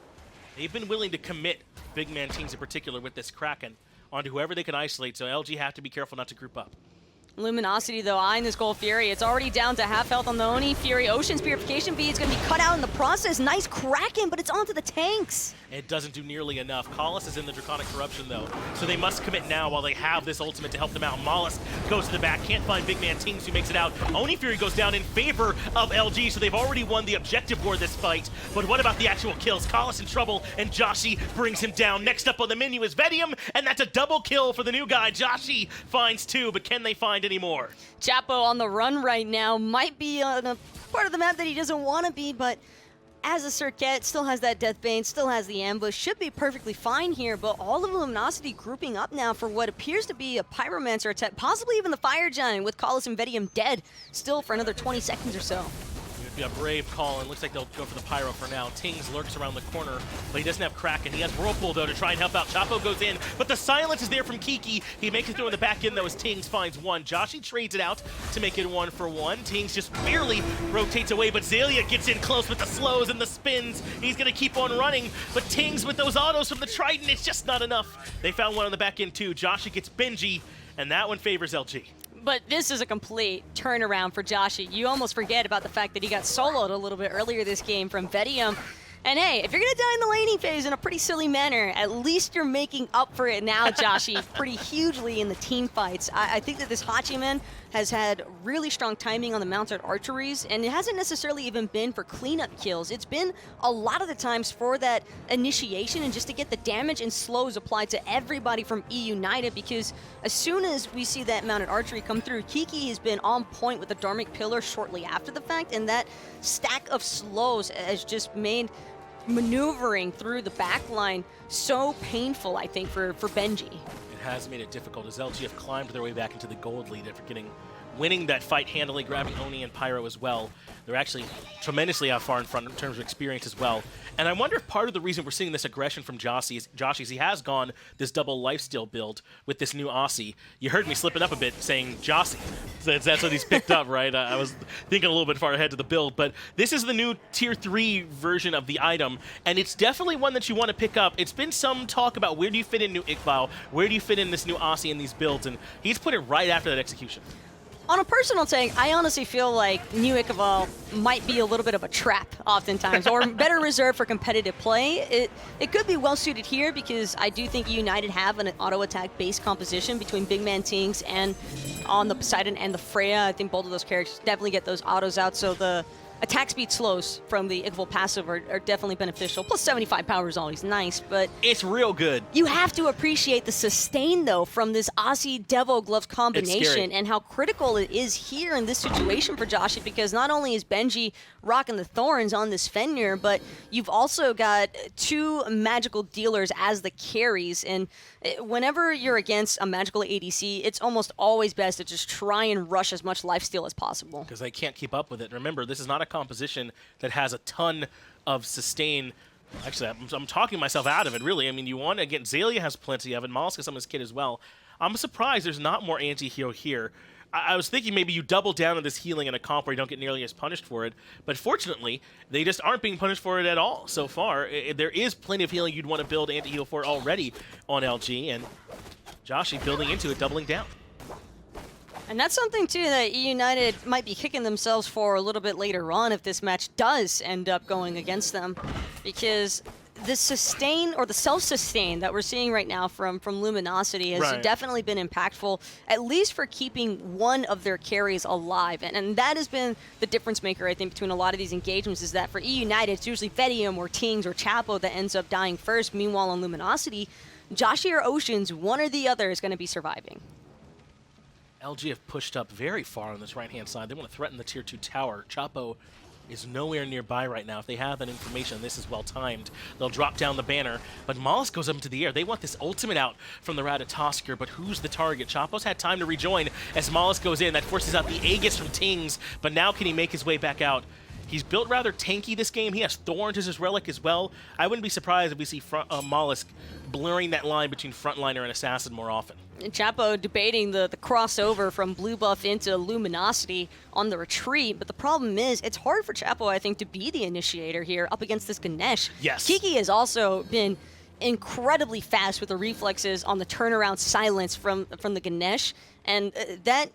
They've been willing to commit BigManTingz in particular with this Kraken onto whoever they can isolate, so LG have to be careful not to group up. Luminosity, though, eyeing this Gold Fury. It's already down to half health on the Oni Fury. Ocean's Purification Bead is going to be cut out in the process. Nice Kraken, but it's onto the tanks. It doesn't do nearly enough. Collis is in the Draconic Corruption, though, so they must commit now while they have this ultimate to help them out. Molluskk goes to the back, can't find BigManTingz, who makes it out. Oni Fury goes down in favor of LG, so they've already won the objective war this fight. But what about the actual kills? Collis in trouble, and Joshy brings him down. Next up on the menu is Vetium, and that's a double kill for the new guy. Joshy finds 2, but can they find any more? Chapo on the run right now, might be on a part of the map that he doesn't want to be, but as a Circuit, still has that Deathbane, still has the ambush, should be perfectly fine here, but all of Luminosity grouping up now for what appears to be a Pyromancer attack, possibly even the Fire Giant with Collis and Vetium dead still for another 20 seconds or so. A brave call, and looks like they'll go for the Pyro for now. Tings lurks around the corner, but he doesn't have Kraken. He has Whirlpool, though, to try and help out. Chapo goes in, but the silence is there from Kiki. He makes it through in the back end, though, as Tings finds 1. Joshy trades it out to make it 1-for-1. Tings just barely rotates away, but Xaliea gets in close with the slows and the spins. He's going to keep on running, but Tings with those autos from the Trident, it's just not enough. They found one on the back end, too. Joshy gets Benji, and that one favors LG. But this is a complete turnaround for Joshy. You almost forget about the fact that he got soloed a little bit earlier this game from Vetium. And hey, if you're going to die in the laning phase in a pretty silly manner, at least you're making up for it now, Joshy, pretty hugely in the team fights. I think that this Hachiman has had really strong timing on the mounted archeries, and it hasn't necessarily even been for cleanup kills. It's been a lot of the times for that initiation and just to get the damage and slows applied to everybody from eUnited, because as soon as we see that mounted archery come through, Kiki has been on point with the Dharmic Pillar shortly after the fact, and that stack of slows has just made maneuvering through the backline so painful, I think, for Benji. It has made it difficult as LG have climbed their way back into the gold lead after winning that fight handily, grabbing Oni and Pyro as well. They're actually tremendously out far in front in terms of experience as well. And I wonder if part of the reason we're seeing this aggression from Joshy is he has gone this double lifesteal build with this new Aussie. You heard me slipping up a bit saying Joshy. That's what he's picked up, right? I was thinking a little bit far ahead to the build, but this is the new Tier 3 version of the item, and it's definitely one that you want to pick up. It's been some talk about where do you fit in new Iqbal, where do you fit in this new Aussie in these builds, and he's put it right after that execution. On a personal take, I honestly feel like New Iqbal might be a little bit of a trap oftentimes, or better reserved for competitive play. It could be well suited here because I do think eUnited have an auto attack based composition between BigManTingz and on the Poseidon and the Freya. I think both of those characters definitely get those autos out, so the attack speed slows from the Iqbal passive are definitely beneficial. Plus 75 power is always nice, but it's real good. You have to appreciate the sustain, though, from this Aussie Devil Gloves combination and how critical it is here in this situation for Joshy, because not only is Benji rocking the Thorns on this Fenrir, but you've also got 2 magical dealers as the carries, and whenever you're against a magical ADC, it's almost always best to just try and rush as much lifesteal as possible. Because they can't keep up with it. Remember, this is not a composition that has a ton of sustain. Actually, I'm talking myself out of it, really. I mean, you want to get Xaliea has plenty of it. Molluskk has some of his kit as well. I'm surprised there's not more anti-hero here. I was thinking maybe you double down on this healing in a comp where you don't get nearly as punished for it, but fortunately, they just aren't being punished for it at all so far. There is plenty of healing you'd want to build anti-heal for already on LG, and Joshy building into it, doubling down. And that's something, too, that eUnited might be kicking themselves for a little bit later on if this match does end up going against them, because the sustain or the self-sustain that we're seeing right now from Luminosity has definitely been impactful, at least for keeping one of their carries alive. And that has been the difference maker, I think, between a lot of these engagements, is that for eUnited, it's usually Vetium or Tings or Chapo that ends up dying first. Meanwhile, on Luminosity, Joshy or Oceans, one or the other is going to be surviving. LG have pushed up very far on this right-hand side. They want to threaten the Tier 2 tower. Chapo is nowhere nearby right now. If they have that information, this is well-timed. They'll drop down the banner, but Molluskk goes up into the air. They want this ultimate out from the Ratatosker, but who's the target? Chapo's had time to rejoin as Molluskk goes in. That forces out the Aegis from Tings, but now can he make his way back out? He's built rather tanky this game. He has Thorns as his relic as well. I wouldn't be surprised if we see Molluskk blurring that line between frontliner and assassin more often. Chapo debating the crossover from blue buff into Luminosity on the retreat, but the problem is it's hard for Chapo, I think, to be the initiator here up against this Ganesh. Yes. Kiki has also been incredibly fast with the reflexes on the turnaround silence from the Ganesh, and that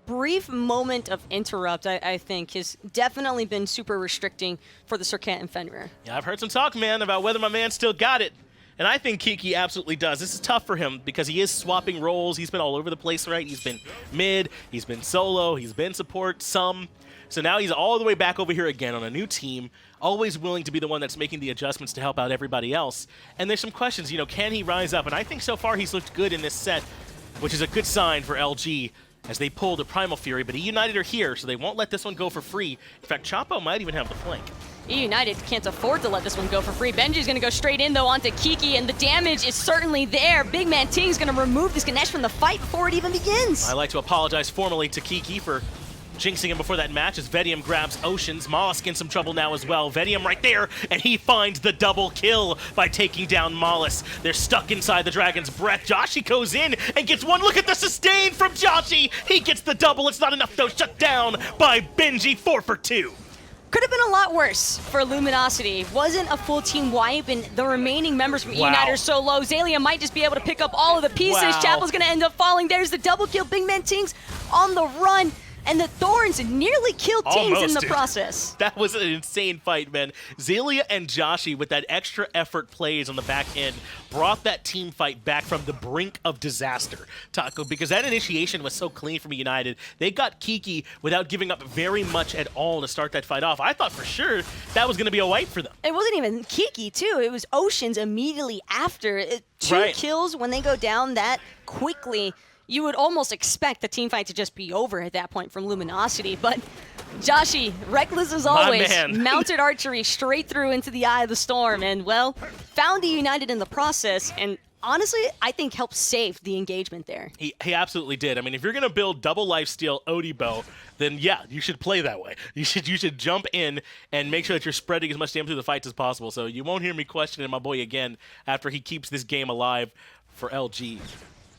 brief moment of interrupt, I think, has definitely been super restricting for the Serket and Fenrir. Yeah, I've heard some talk, man, about whether my man still got it. And I think Kiki absolutely does. This is tough for him because he is swapping roles. He's been all over the place, right? He's been mid, he's been solo, he's been support, some. So now he's all the way back over here again on a new team, always willing to be the one that's making the adjustments to help out everybody else. And there's some questions, can he rise up? And I think so far he's looked good in this set, which is a good sign for LG as they pull the Primal Fury. But eUnited are here, so they won't let this one go for free. In fact, Chapo might even have the flank. eUnited can't afford to let this one go for free. Benji's going to go straight in, though, onto Kiki, and the damage is certainly there. BigManTingz going to remove this Ganesh from the fight before it even begins. I'd like to apologize formally to Kiki for jinxing him before that match as Vetium grabs Oceans. Molluskk in some trouble now as well. Vetium right there, and he finds the double kill by taking down Molluskk. They're stuck inside the Dragon's Breath. Joshy goes in and gets one. Look at the sustain from Joshy. He gets the double. It's not enough, though. Shut down by Benji, 4 for 2. Could have been a lot worse for Luminosity. Wasn't a full team wipe, and the remaining members from eUnited are so low. Xaliea might just be able to pick up all of the pieces. Wow. Chapo's going to end up falling. There's the double kill. BigManTingz on the run. And the Thorns nearly killed Tings in the process. That was an insane fight, man. Xaliea and Joshy, with that extra effort plays on the back end, brought that team fight back from the brink of disaster, Taco, because that initiation was so clean from eUnited. They got Kiki without giving up very much at all to start that fight off. I thought for sure that was going to be a wipe for them. It wasn't even Kiki, too. It was Oceans immediately after. Two kills when they go down that quickly. You would almost expect the team fight to just be over at that point from Luminosity, but Joshy, reckless as always, mounted archery straight through into the eye of the storm, and, well, found eUnited in the process, and honestly, I think helped save the engagement there. He absolutely did. I mean, if you're going to build double lifesteal Odibo, then yeah, you should play that way. You should jump in and make sure that you're spreading as much damage through the fights as possible, so you won't hear me questioning my boy again after he keeps this game alive for LG.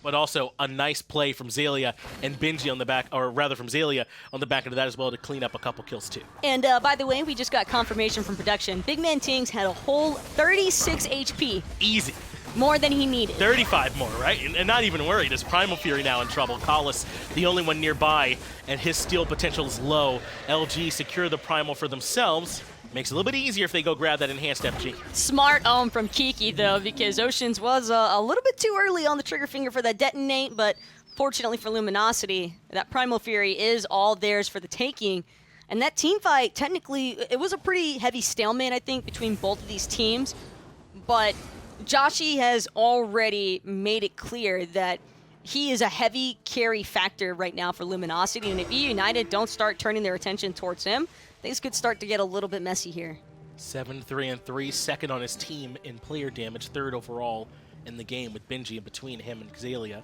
But also a nice play from Xaliea and Benji on the back, or rather from Xaliea on the back end of that as well to clean up a couple kills too. And by the way, we just got confirmation from production. BigManTingz had a whole 36 HP. Easy. More than he needed. 35 more, right? And not even worried. Is Primal Fury now in trouble? Kalis, the only one nearby, and his steal potential is low. LG secure the Primal for themselves. Makes it a little bit easier if they go grab that enhanced FG. Smart ohm from Kiki, though, because Oceans was a little bit too early on the trigger finger for that detonate, but fortunately for Luminosity, that Primal Fury is all theirs for the taking. And that team fight, technically, it was a pretty heavy stalemate, I think, between both of these teams. But Joshy has already made it clear that he is a heavy carry factor right now for Luminosity, and if eUnited don't start turning their attention towards him, things could start to get a little bit messy here. 7-3-3, second on his team in player damage, third overall in the game with Benji in between him and Xaliea.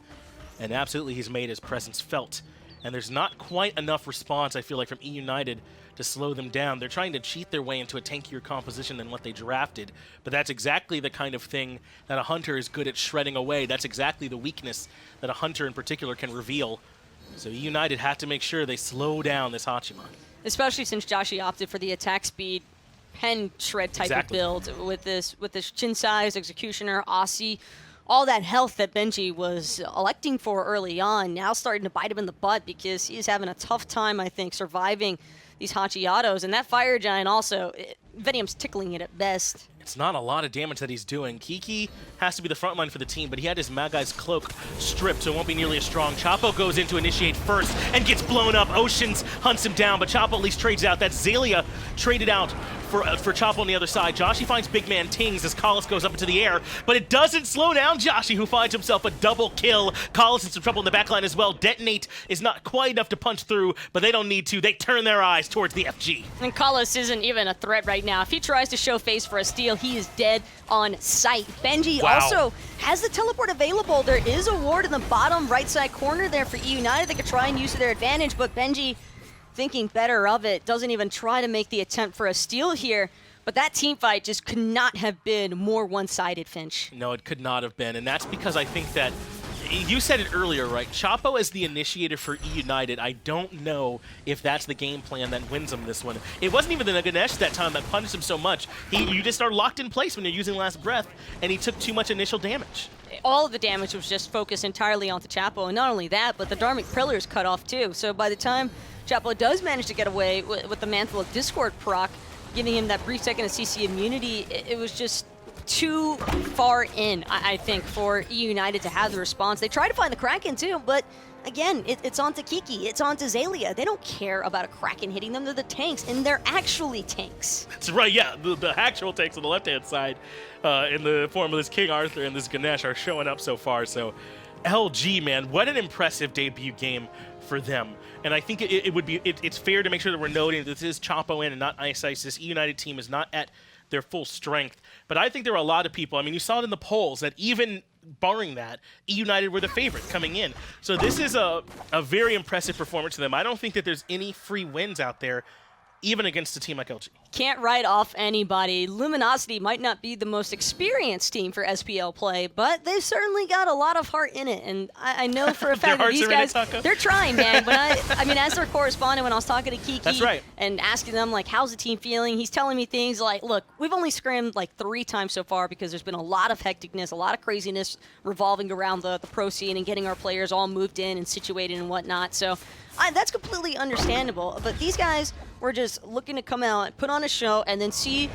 And absolutely he's made his presence felt. And there's not quite enough response, I feel like, from eUnited to slow them down. They're trying to cheat their way into a tankier composition than what they drafted, but that's exactly the kind of thing that a Hunter is good at shredding away. That's exactly the weakness that a Hunter in particular can reveal. So eUnited have to make sure they slow down this Hachiman. Especially since Joshy opted for the attack speed pen shred type of build with this chin size, executioner, Aussie, all that health that Benji was electing for early on, now starting to bite him in the butt because he's having a tough time, I think, surviving these Hachiatos. And that Fire Giant also, Vetium's tickling it at best. It's not a lot of damage that he's doing. Kiki has to be the front line for the team, but he had his Magai's cloak stripped, so it won't be nearly as strong. Chapo goes in to initiate first and gets blown up. Oceans hunts him down, but Chapo at least trades out. That's Xaliea traded out for Chapo on the other side. Joshy finds BigManTingz as Kalis goes up into the air, but it doesn't slow down Joshy, who finds himself a double kill. Kalis in some trouble in the backline as well. Detonate is not quite enough to punch through, but they don't need to. They turn their eyes towards the FG. And Kalis isn't even a threat right now. If he tries to show face for a steal, he is dead on sight. Benji also has the teleport available. There is a ward in the bottom right side corner there for eUnited. They could try and use to their advantage, but Benji thinking better of it, doesn't even try to make the attempt for a steal here. But that team fight just could not have been more one-sided, Finch. No, it could not have been, and that's because I think that you said it earlier, right? Chapo as the initiator for eUnited, I don't know if that's the game plan that wins him this one. It wasn't even the Ganesh that time that punished him so much. You just are locked in place when you're using Last Breath, and he took too much initial damage. All of the damage was just focused entirely onto Chapo, and not only that, but the Dharmic Pillar's cut off too. So by the time Chapo does manage to get away with the Mantle of Discord proc, giving him that brief second of CC immunity, it was just too far in, I think, for eUnited to have the response. They try to find the Kraken too, but again, it's onto Kiki, it's onto Xaliea. They don't care about a Kraken hitting them. They're the tanks, and they're actually tanks. That's right, yeah. The actual tanks on the left-hand side in the form of this King Arthur and this Ganesh are showing up so far. So LG, man, what an impressive debut game for them. And I think it's fair to make sure that we're noting that this is Chapo in and not Ice Ice. This eUnited team is not at their full strength. But I think there are a lot of people, I mean, you saw it in the polls, that even barring that, eUnited were the favorite coming in. So this is a very impressive performance to them. I don't think that there's any free wins out there, even against a team like LG. Can't write off anybody. Luminosity might not be the most experienced team for SPL play, but they've certainly got a lot of heart in it. And I know for a fact that these guys, they're trying, man. When I mean, as their correspondent, when I was talking to Kiki That's right. and asking them, like, how's the team feeling, he's telling me things like, look, we've only scrimmed like 3 times so far because there's been a lot of hecticness, a lot of craziness revolving around the pro scene and getting our players all moved in and situated and whatnot. So that's completely understandable. But these guys were just looking to come out, put on a show, and then see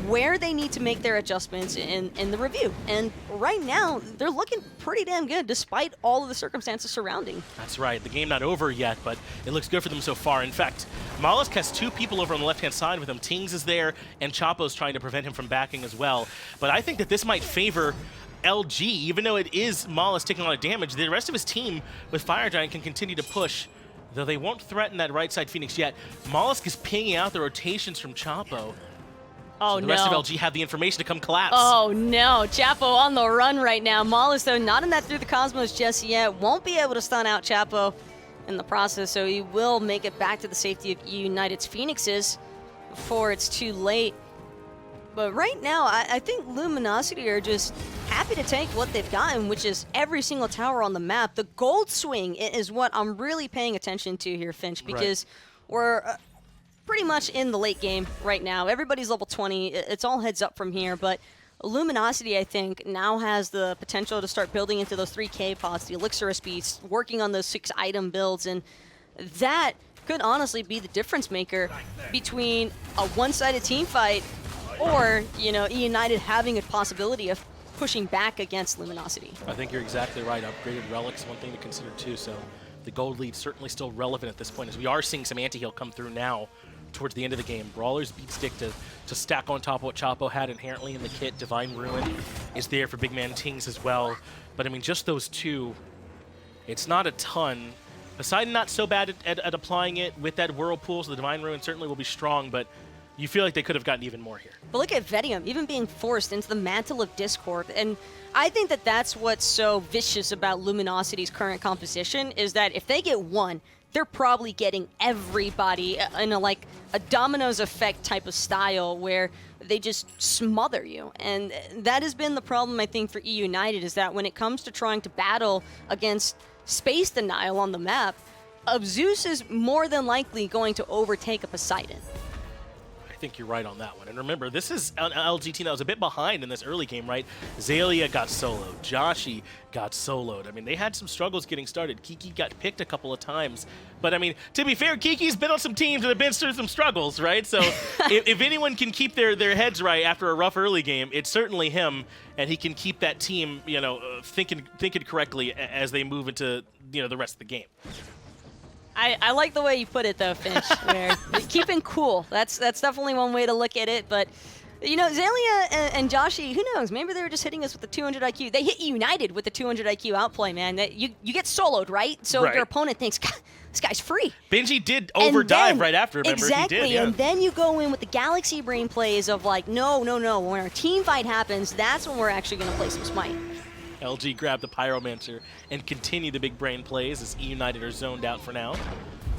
where they need to make their adjustments in the review. And right now, they're looking pretty damn good despite all of the circumstances surrounding. That's right. The game not over yet, but it looks good for them so far. In fact, Molluskk has 2 people over on the left-hand side with him. Tingz is there, and Chapo's trying to prevent him from backing as well. But I think that this might favor LG, even though it is Molluskk taking a lot of damage. The rest of his team with Fire Giant can continue to push, though they won't threaten that right side Phoenix yet. Molluskk is pinging out the rotations from Chapo. Oh, so the rest of LG have the information to come collapse. Oh, no. Chapo on the run right now. Molluskk, though, not in that through the Cosmos just yet. Won't be able to stun out Chapo in the process, so he will make it back to the safety of eUnited's Phoenixes before it's too late. But right now, I think Luminosity are just happy to take what they've gotten, which is every single tower on the map. The gold swing is what I'm really paying attention to here, Finch, because we're pretty much in the late game right now. Everybody's level 20. It's all heads up from here, but Luminosity, I think, now has the potential to start building into those 3K pots, the Elixir of Speed, working on those 6-item builds, and that could honestly be the difference maker between a one-sided team fight or, you know, eUnited having a possibility of pushing back against Luminosity. I think you're exactly right. Upgraded relics, one thing to consider too. So the gold lead certainly still relevant at this point, as we are seeing some anti-heal come through now towards the end of the game. Brawlers beat Stick to stack on top of what Chapo had inherently in the kit. Divine Ruin is there for BigManTingz as well. But I mean, just those 2, it's not a ton. Poseidon not so bad at applying it with that Whirlpool, so the Divine Ruin certainly will be strong, but you feel like they could have gotten even more here. But look at Vetium, even being forced into the Mantle of Discord. And I think that that's what's so vicious about Luminosity's current composition, is that if they get 1, they're probably getting everybody in a dominoes effect type of style where they just smother you. And that has been the problem, I think, for eUnited, is that when it comes to trying to battle against space denial on the map, Zeus is more than likely going to overtake a Poseidon. I think you're right on that one. And remember, this is an LG team that was a bit behind in this early game, right? Xaliea got soloed. Joshy got soloed. I mean, they had some struggles getting started. Kiki got picked a couple of times. But, I mean, to be fair, Kiki's been on some teams that have been through some struggles, right? So if anyone can keep their heads right after a rough early game, it's certainly him. And he can keep that team, you know, thinking correctly as they move into, you know, the rest of the game. I like the way you put it, though, Finch. Where keeping cool. That's definitely one way to look at it. But, you know, Xaliea and Joshy, who knows? Maybe they were just hitting us with the 200 IQ. They hit eUnited with the 200 IQ outplay, man. You get soloed, right? So your opponent thinks, God, this guy's free. Benji did overdive right after, remember? Exactly, he did, yeah. And then you go in with the Galaxy Brain plays of like, no. When our team fight happens, that's when we're actually going to play some Smite. LG grabbed the Pyromancer and continue the big brain plays as eUnited are zoned out for now.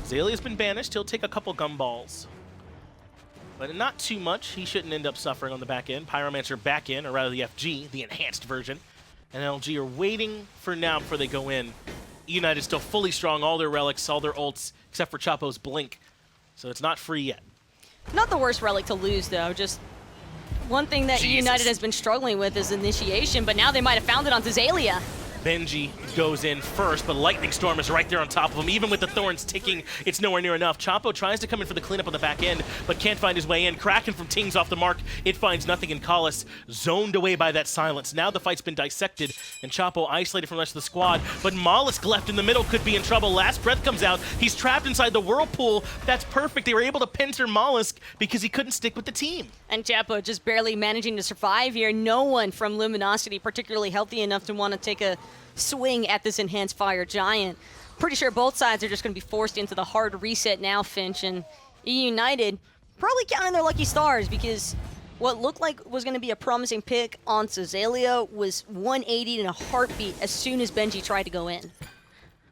Xalia's been banished. He'll take a couple gumballs. But not too much. He shouldn't end up suffering on the back end. Pyromancer back in, or rather the FG, the enhanced version. And LG are waiting for now before they go in. eUnited is still fully strong, all their relics, all their ults, except for Chapo's Blink. So it's not free yet. Not the worst relic to lose, though. Just one thing that eUnited has been struggling with is initiation, but now they might have found it onto Xaliea. Benji goes in first, but Lightning Storm is right there on top of him. Even with the Thorns ticking, it's nowhere near enough. Chapo tries to come in for the cleanup on the back end, but can't find his way in. Kraken from Tingz off the mark. It finds nothing, in Collis zoned away by that silence. Now the fight's been dissected, and Chapo isolated from the rest of the squad, but Molluskk left in the middle could be in trouble. Last breath comes out. He's trapped inside the Whirlpool. That's perfect. They were able to pincer Molluskk because he couldn't stick with the team. And Chapo just barely managing to survive here. No one from Luminosity particularly healthy enough to want to take a swing at this enhanced fire giant. Pretty sure both sides are just going to be forced into the hard reset now, Finch, and eUnited probably counting their lucky stars, because what looked like was going to be a promising pick on Xaliea was 180 in a heartbeat as soon as Benji tried to go in.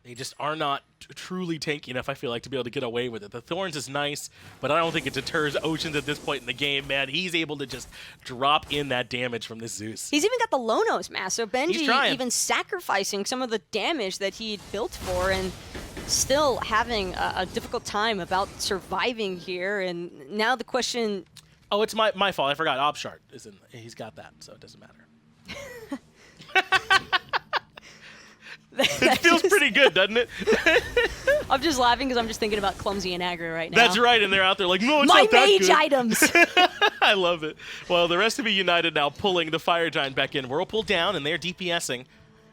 They just are not truly tanky enough, I feel like, to be able to get away with it. The Thorns is nice, but I don't think it deters Oceans at this point in the game, man. He's able to just drop in that damage from this Zeus. He's even got the Lonos mask, so Benji even sacrificing some of the damage that he'd built for and still having a difficult time about surviving here. And now the question... Oh, it's my fault. I forgot. Obshart is in. He's got that, so it doesn't matter. It feels pretty good, doesn't it? I'm just laughing because I'm just thinking about Clumsy and Aggro right now. That's right, and they're out there like, no, it's my not that mage good. items. I love it. Well, the rest of eUnited now pulling the Fire Giant back in. Whirlpool down, and they're DPSing.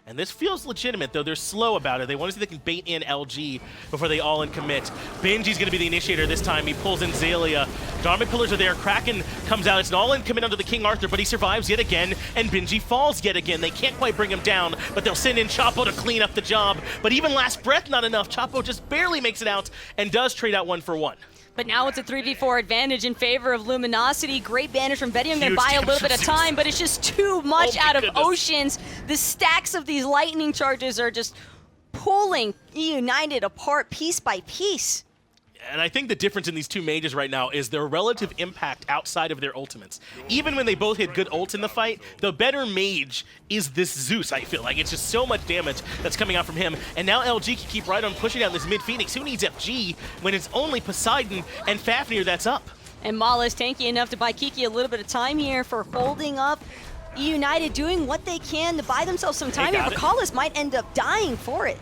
And this feels legitimate, though. They're slow about it. They want to see if they can bait in LG before they all in commit. Benji's going to be the initiator this time. He pulls in Xaliea. Dharma Pillars are there. Kraken comes out. It's an all-in commit under the King Arthur, but he survives yet again, and Benji falls yet again. They can't quite bring him down, but they'll send in Chapo to clean up the job. But even last breath, not enough. Chapo just barely makes it out and does trade out 1 for 1. But now it's a 3v4 advantage in favor of Luminosity. Great banish from Vetium. Going to buy a little bit of time, but it's just too much out of Oceans. The stacks of these lightning charges are just pulling eUnited apart piece by piece. And I think the difference in these two mages right now is their relative impact outside of their ultimates. Even when they both hit good ults in the fight, the better mage is this Zeus, I feel like. It's just so much damage that's coming out from him. And now LG can keep right on pushing down this mid-Phoenix. Who needs FG when it's only Poseidon and Fafnir that's up? And Mala's tanky enough to buy Kiki a little bit of time here for holding up. eUnited doing what they can to buy themselves some time here, but Collis might end up dying for it.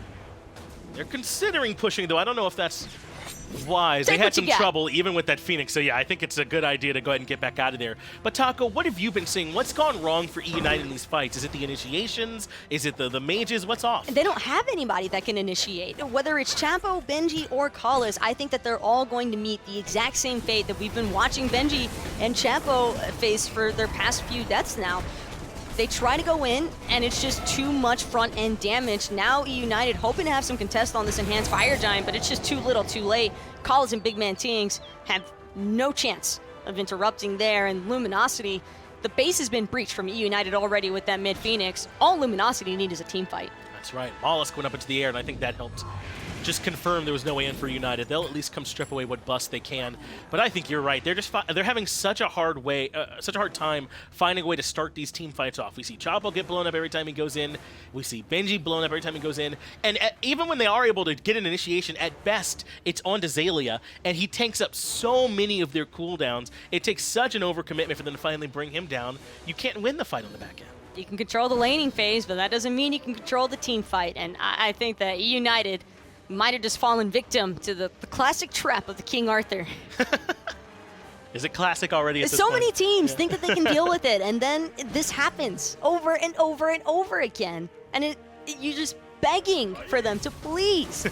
They're considering pushing, though. I don't know if that's wise. They had some trouble even with that Phoenix, so yeah, I think it's a good idea to go ahead and get back out of there. But Taco, what have you been seeing? What's gone wrong for eUnited in these fights? Is it the initiations? Is it the mages? What's off? They don't have anybody that can initiate. Whether it's Chapo, Benji, or Collis, I think that they're all going to meet the exact same fate that we've been watching Benji and Chapo face for their past few deaths now. They try to go in, and it's just too much front-end damage. Now eUnited hoping to have some contest on this enhanced Fire Giant, but it's just too little, too late. Collis and BigManTingz have no chance of interrupting there, and Luminosity, the base has been breached from eUnited already with that mid-Phoenix. All Luminosity need is a team fight. That's right. Molluskk went up into the air, and I think that helped just confirm there was no way in for United. They'll at least come strip away what bust they can. But I think you're right. They're having such a hard time finding a way to start these team fights off. We see Chapo get blown up every time he goes in. We see Benji blown up every time he goes in. And even when they are able to get an initiation, at best, it's onto Xaliea, and he tanks up so many of their cooldowns. It takes such an overcommitment for them to finally bring him down. You can't win the fight on the back end. You can control the laning phase, but that doesn't mean you can control the team fight. And I think that eUnited might have just fallen victim to the classic trap of the King Arthur. Is it classic already at this So point? many teams think that they can deal with it, and then this happens over and over and over again. And you're just begging for them to please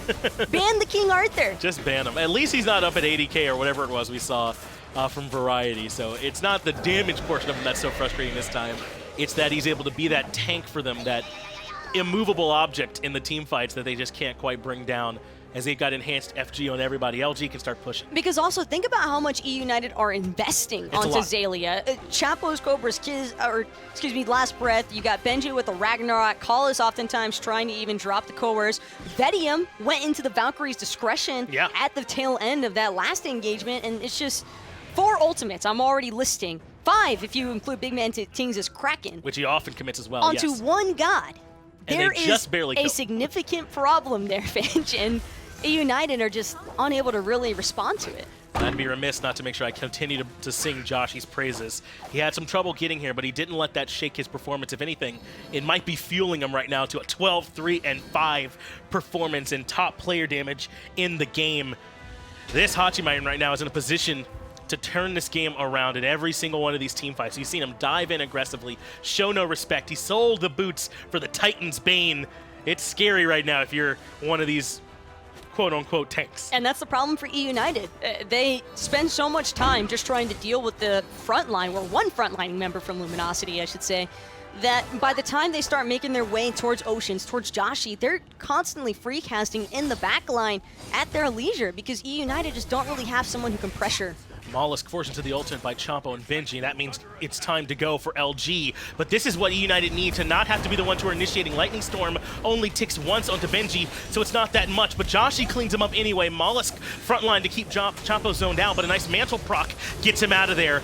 ban the King Arthur. Just ban him. At least he's not up at 80K or whatever it was we saw from Variety. So it's not the damage portion of him that's so frustrating this time. It's that he's able to be that tank for them, that immovable object in the team fights that they just can't quite bring down. as they've got enhanced FG on everybody. LG can start pushing. Because also, think about how much eUnited are investing onto Xaliea. Chapo's Cobra's last breath. You got Benji with the Ragnarok. Call is oftentimes trying to even drop the cores. Vetium went into the Valkyrie's discretion at the tail end of that last engagement, and it's just 4 ultimates I'm already listing. 5 if you include BigManTingz' Kraken. Which he often commits as well, onto one god. And there they is just barely a significant problem there, Benji, and eUnited are just unable to really respond to it. I'd be remiss not to make sure I continue to sing Joshy's praises. He had some trouble getting here, but he didn't let that shake his performance. If anything, it might be fueling him right now to a 12, 3, and 5 performance and top player damage in the game. This Hachiman right now is in a position to turn this game around in every single one of these team fights. You've seen him dive in aggressively, show no respect. He sold the boots for the Titan's Bane. It's scary right now if you're one of these quote-unquote tanks. And that's the problem for eUnited. They spend so much time just trying to deal with the front line, or one frontline member from Luminosity, I should say, that by the time they start making their way towards Oceans, towards Joshy, they're constantly free casting in the back line at their leisure because eUnited just don't really have someone who can pressure. Molluskk forced into the ultimate by Chapo and Benji, and that means it's time to go for LG. But this is what eUnited need, to not have to be the ones who are initiating. Lightning Storm only ticks once onto Benji, so it's not that much, but Joshy cleans him up anyway. Molluskk frontline to keep Chapo zoned out, but a nice mantle proc gets him out of there.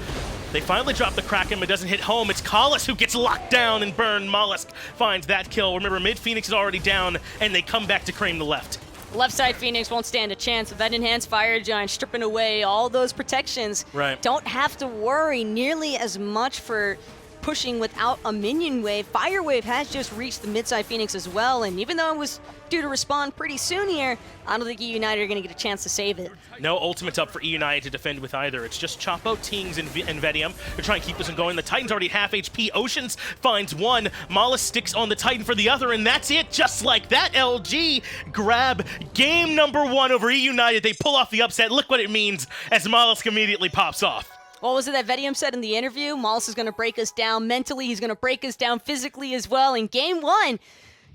They finally drop the Kraken, but doesn't hit home. It's Kallis who gets locked down and burned. Molluskk finds that kill. Remember, mid-Phoenix is already down, and they come back to claim the left. Left side Phoenix won't stand a chance with that enhanced fire giant stripping away all those protections. Right. Don't have to worry nearly as much for pushing without a minion wave. Fire wave has just reached the mid-side Phoenix as well, and even though it was due to respawn pretty soon here, I don't think eUnited are going to get a chance to save it. No ultimates up for eUnited to defend with either. It's just Chapo, Tingz, and Vetium to try and keep this one going. The Titan's already half HP. Oceans finds one. Molluskk sticks on the Titan for the other, and that's it. Just like that, LG grab game number 1 over eUnited. They pull off the upset. Look what it means as Molluskk immediately pops off. What was it that Vetium said in the interview? Molluskk is going to break us down mentally. He's going to break us down physically as well. And game 1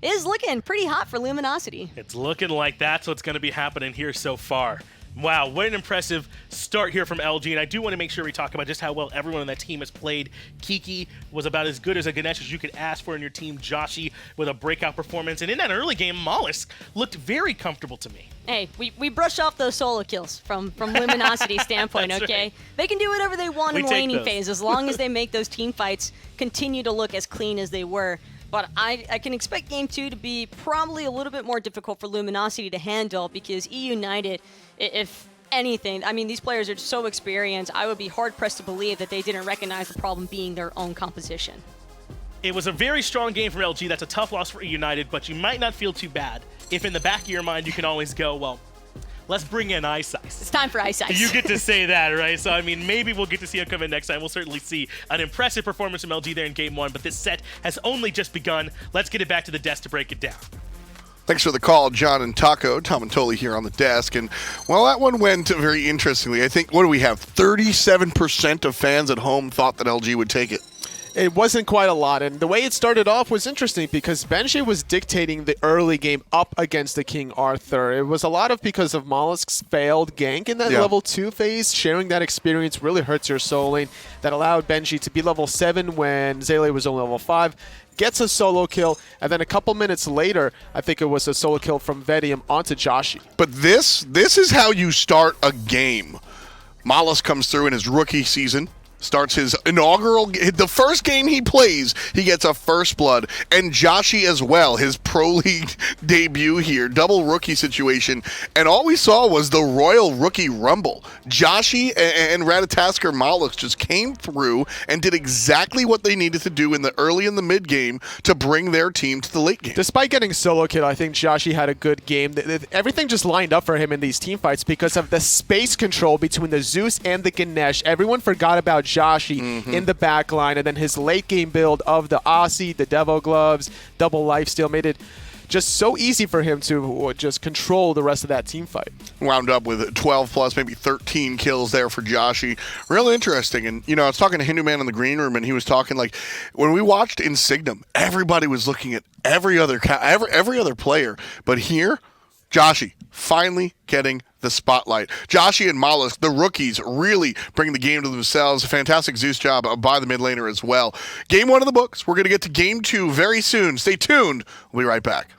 is looking pretty hot for Luminosity. It's looking like that's what's going to be happening here so far. Wow, what an impressive start here from LG, and I do want to make sure we talk about just how well everyone on that team has played. Kiki was about as good as a Ganesh as you could ask for in your team. Joshy with a breakout performance, and in that early game, Molluskk looked very comfortable to me. Hey, we brush off those solo kills from Luminosity standpoint, okay? Right. They can do whatever they want in the laning phase as long as they make those team fights continue to look as clean as they were. But I can expect Game 2 to be probably a little bit more difficult for Luminosity to handle because eUnited, if anything, I mean, these players are so experienced, I would be hard-pressed to believe that they didn't recognize the problem being their own composition. It was a very strong game from LG. That's a tough loss for eUnited, but you might not feel too bad if in the back of your mind you can always go, well, let's bring in Ice Ice. It's time for Ice Ice. You get to say that, right? So, I mean, maybe we'll get to see him come in next time. We'll certainly see an impressive performance from LG there in Game 1, but this set has only just begun. Let's get it back to the desk to break it down. Thanks for the call, John and Taco. Tom and Toli here on the desk. And, well, that one went very interestingly. I think, what do we have? 37% of fans at home thought that LG would take it. It wasn't quite a lot, and the way it started off was interesting because Benji was dictating the early game up against the King Arthur. It was a lot of because of Mollusk's failed gank in that level 2 phase. Sharing that experience really hurts your soul lane. That allowed Benji to be level 7 when Xaliea was only level 5. Gets a solo kill, and then a couple minutes later, I think it was a solo kill from Vetium onto Joshy. But this is how you start a game. Molluskk comes through in his rookie season. Starts his inaugural, the first game he plays, he gets a first blood, and Joshy as well, his Pro League debut here, double rookie situation, and all we saw was the Royal Rookie Rumble. Joshy and Ratatasker Molluskk just came through and did exactly what they needed to do in the early and the mid game to bring their team to the late game. Despite getting solo kill, I think Joshy had a good game. Everything just lined up for him in these team fights because of the space control between the Zeus and the Ganesh. Everyone forgot about Joshy in the back line, and then his late game build of the Aussie, the Devil Gloves, double lifesteal made it just so easy for him to just control the rest of that team fight. Wound up with 12 plus, maybe 13 kills there for Joshy. Real interesting. And, you know, I was talking to Hindu Man in the green room, and he was talking like, when we watched Insignum, everybody was looking at every other player. But here, Joshy, finally getting the spotlight. Joshy and Molluskk, the rookies, really bring the game to themselves. A fantastic Zeus job by the mid laner as well. Game 1 of the books. We're going to get to Game 2 very soon. Stay tuned. We'll be right back.